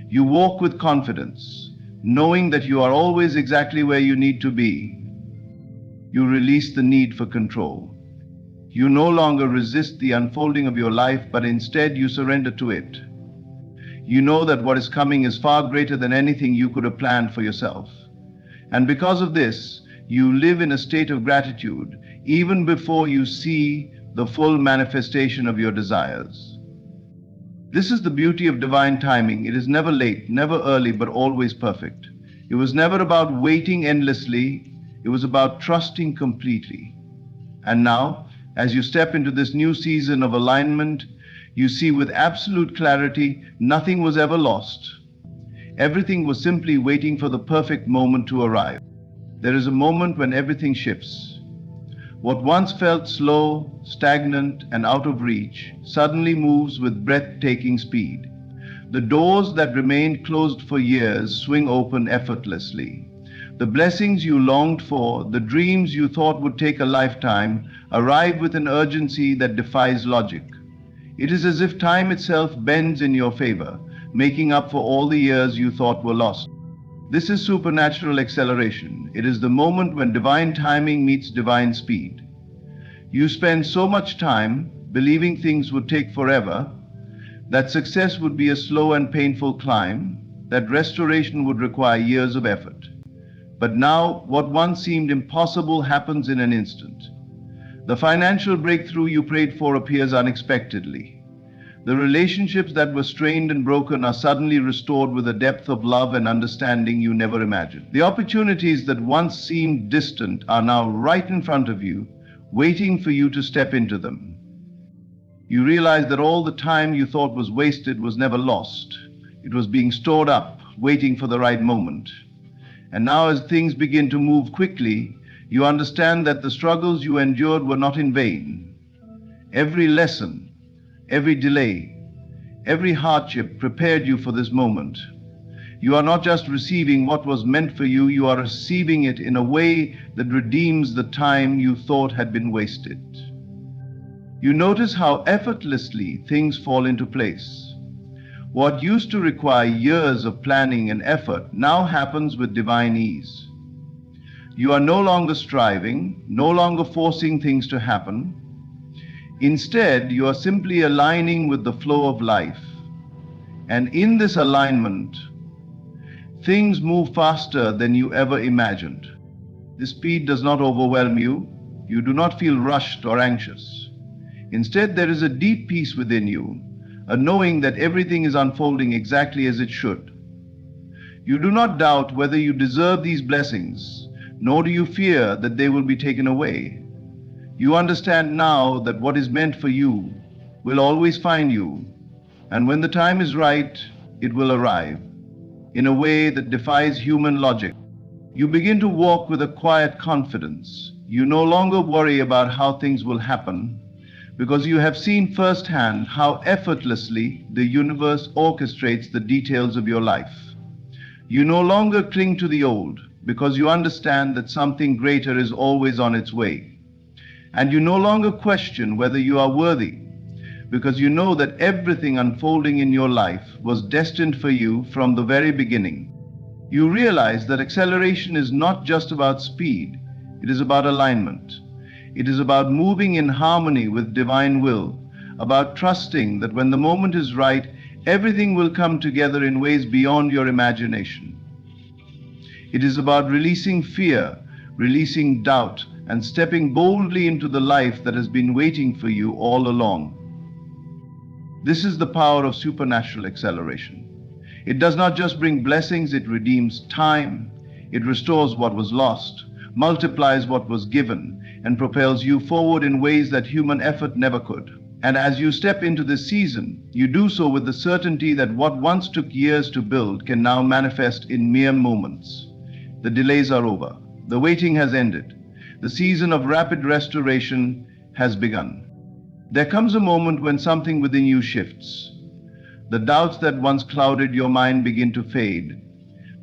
You walk with confidence, knowing that you are always exactly where you need to be. You release the need for control. You no longer resist the unfolding of your life, but instead you surrender to it. You know that what is coming is far greater than anything you could have planned for yourself. And because of this, you live in a state of gratitude even before you see the full manifestation of your desires. This is the beauty of divine timing. It is never late, never early, but always perfect. It was never about waiting endlessly. It was about trusting completely. And now, as you step into this new season of alignment, you see with absolute clarity nothing was ever lost. Everything was simply waiting for the perfect moment to arrive. There is a moment when everything shifts. What once felt slow, stagnant, and out of reach suddenly moves with breathtaking speed. The doors that remained closed for years swing open effortlessly. The blessings you longed for, the dreams you thought would take a lifetime, arrive with an urgency that defies logic. It is as if time itself bends in your favor, making up for all the years you thought were lost. This is supernatural acceleration. It is the moment when divine timing meets divine speed. You spend so much time believing things would take forever, that success would be a slow and painful climb, that restoration would require years of effort. But now, what once seemed impossible happens in an instant. The financial breakthrough you prayed for appears unexpectedly. The relationships that were strained and broken are suddenly restored with a depth of love and understanding you never imagined. The opportunities that once seemed distant are now right in front of you, waiting for you to step into them. You realize that all the time you thought was wasted was never lost. It was being stored up, waiting for the right moment. And now, as things begin to move quickly, you understand that the struggles you endured were not in vain. Every lesson, every delay, every hardship prepared you for this moment. You are not just receiving what was meant for you, you are receiving it in a way that redeems the time you thought had been wasted. You notice how effortlessly things fall into place. What used to require years of planning and effort now happens with divine ease. You are no longer striving, no longer forcing things to happen. Instead, you are simply aligning with the flow of life. And in this alignment, things move faster than you ever imagined. The speed does not overwhelm you. You do not feel rushed or anxious. Instead, there is a deep peace within you, a knowing that everything is unfolding exactly as it should. You do not doubt whether you deserve these blessings, nor do you fear that they will be taken away. You understand now that what is meant for you will always find you, and when the time is right, it will arrive in a way that defies human logic. You begin to walk with a quiet confidence. You no longer worry about how things will happen, because you have seen firsthand how effortlessly the universe orchestrates the details of your life. You no longer cling to the old, because you understand that something greater is always on its way. And you no longer question whether you are worthy, because you know that everything unfolding in your life was destined for you from the very beginning. You realize that acceleration is not just about speed, it is about alignment. It is about moving in harmony with divine will, about trusting that when the moment is right, everything will come together in ways beyond your imagination. It is about releasing fear, releasing doubt, and stepping boldly into the life that has been waiting for you all along. This is the power of supernatural acceleration. It does not just bring blessings, it redeems time, it restores what was lost, multiplies what was given, and propels you forward in ways that human effort never could. And as you step into this season, you do so with the certainty that what once took years to build can now manifest in mere moments. The delays are over. The waiting has ended. The season of rapid restoration has begun. There comes a moment when something within you shifts. The doubts that once clouded your mind begin to fade.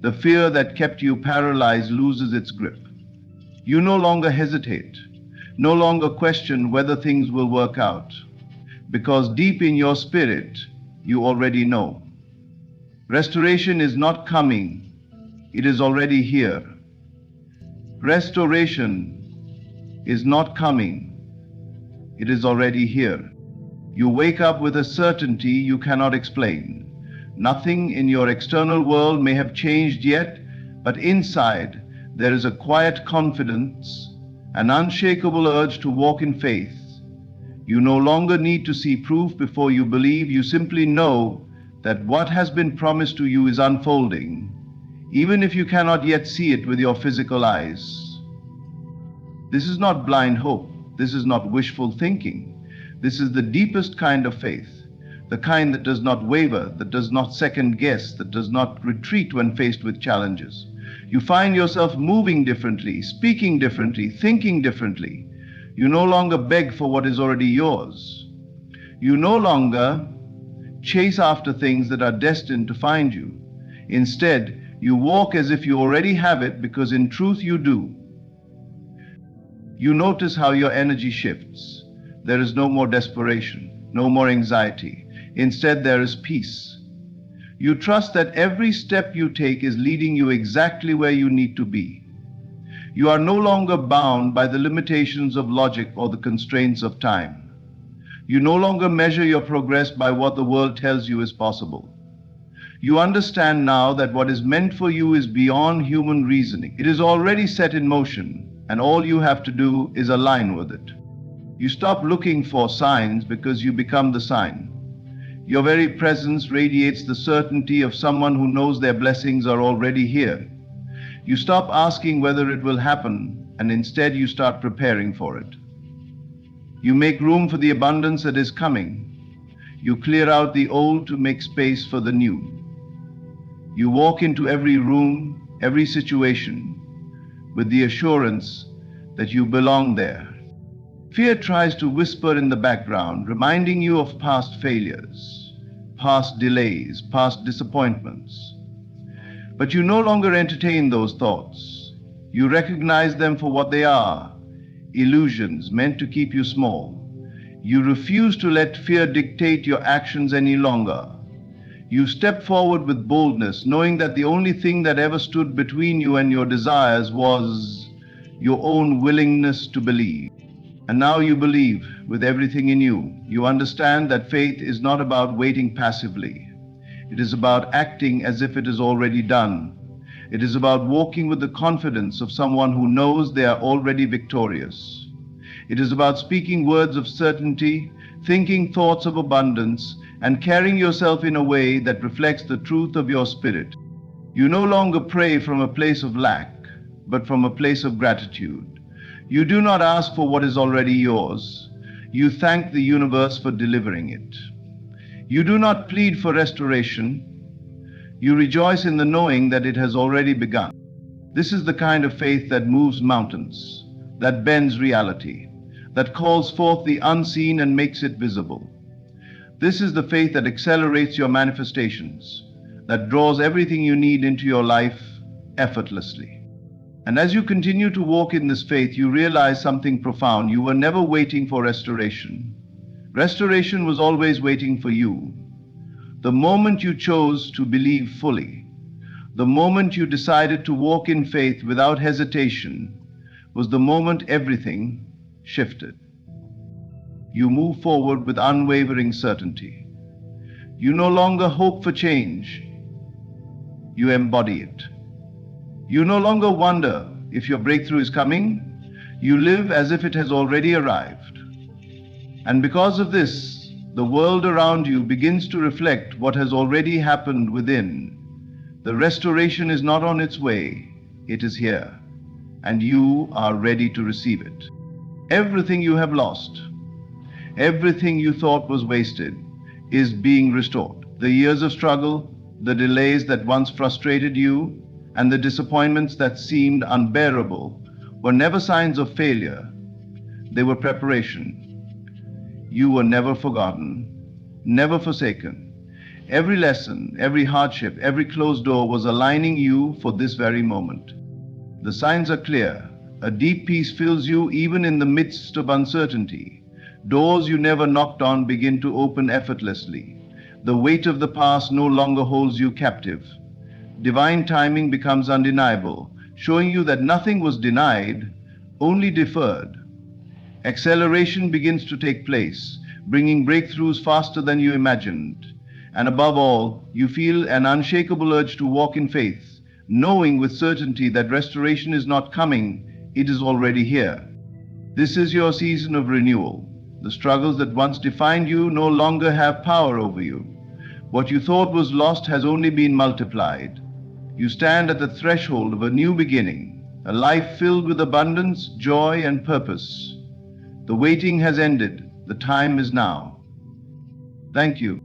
The fear that kept you paralyzed loses its grip. You no longer hesitate, no longer question whether things will work out, because deep in your spirit, you already know. Restoration is not coming, it is already here. Restoration is not coming, It is already here. You wake up with a certainty you cannot explain. Nothing in your external world may have changed yet, but inside there is a quiet confidence, an unshakable urge to walk in faith. You no longer need to see proof before you believe. You simply know that what has been promised to you is unfolding, even if you cannot yet see it with your physical eyes. This is not blind hope. This is not wishful thinking. This is the deepest kind of faith, the kind that does not waver, that does not second guess, that does not retreat when faced with challenges. You find yourself moving differently, speaking differently, thinking differently. You no longer beg for what is already yours. You no longer chase after things that are destined to find you. Instead, you walk as if you already have it, because in truth you do. You notice how your energy shifts. There is no more desperation, no more anxiety. Instead, there is peace. You trust that every step you take is leading you exactly where you need to be. You are no longer bound by the limitations of logic or the constraints of time. You no longer measure your progress by what the world tells you is possible. You understand now that what is meant for you is beyond human reasoning. It is already set in motion, and all you have to do is align with it. You stop looking for signs because you become the sign. Your very presence radiates the certainty of someone who knows their blessings are already here. You stop asking whether it will happen, and instead you start preparing for it. You make room for the abundance that is coming. You clear out the old to make space for the new. You walk into every room, every situation, with the assurance that you belong there. Fear tries to whisper in the background, reminding you of past failures, past delays, past disappointments. But you no longer entertain those thoughts. You recognize them for what they are, illusions meant to keep you small. You refuse to let fear dictate your actions any longer. You step forward with boldness, knowing that the only thing that ever stood between you and your desires was your own willingness to believe. And now you believe with everything in you. You understand that faith is not about waiting passively. It is about acting as if it is already done. It is about walking with the confidence of someone who knows they are already victorious. It is about speaking words of certainty, thinking thoughts of abundance, and carrying yourself in a way that reflects the truth of your spirit. You no longer pray from a place of lack, but from a place of gratitude. You do not ask for what is already yours. You thank the universe for delivering it. You do not plead for restoration. You rejoice in the knowing that it has already begun. This is the kind of faith that moves mountains, that bends reality, that calls forth the unseen and makes it visible. This is the faith that accelerates your manifestations, that draws everything you need into your life effortlessly. And as you continue to walk in this faith, you realize something profound. You were never waiting for restoration. Restoration was always waiting for you. The moment you chose to believe fully, the moment you decided to walk in faith without hesitation, was the moment everything shifted. You move forward with unwavering certainty. You no longer hope for change. You embody it. You no longer wonder if your breakthrough is coming. You live as if it has already arrived. And because of this, the world around you begins to reflect what has already happened within. The restoration is not on its way, it is here, and you are ready to receive it. Everything you have lost, everything you thought was wasted, is being restored. The years of struggle, the delays that once frustrated you, and the disappointments that seemed unbearable were never signs of failure. They were preparation. You were never forgotten, never forsaken. Every lesson, every hardship, every closed door was aligning you for this very moment. The signs are clear. A deep peace fills you even in the midst of uncertainty. Doors you never knocked on begin to open effortlessly. The weight of the past no longer holds you captive. Divine timing becomes undeniable, showing you that nothing was denied, only deferred. Acceleration begins to take place, bringing breakthroughs faster than you imagined. And above all, you feel an unshakable urge to walk in faith, knowing with certainty that restoration is not coming, it is already here. This is your season of renewal. The struggles that once defined you no longer have power over you. What you thought was lost has only been multiplied. You stand at the threshold of a new beginning, a life filled with abundance, joy, and purpose. The waiting has ended. The time is now. Thank you.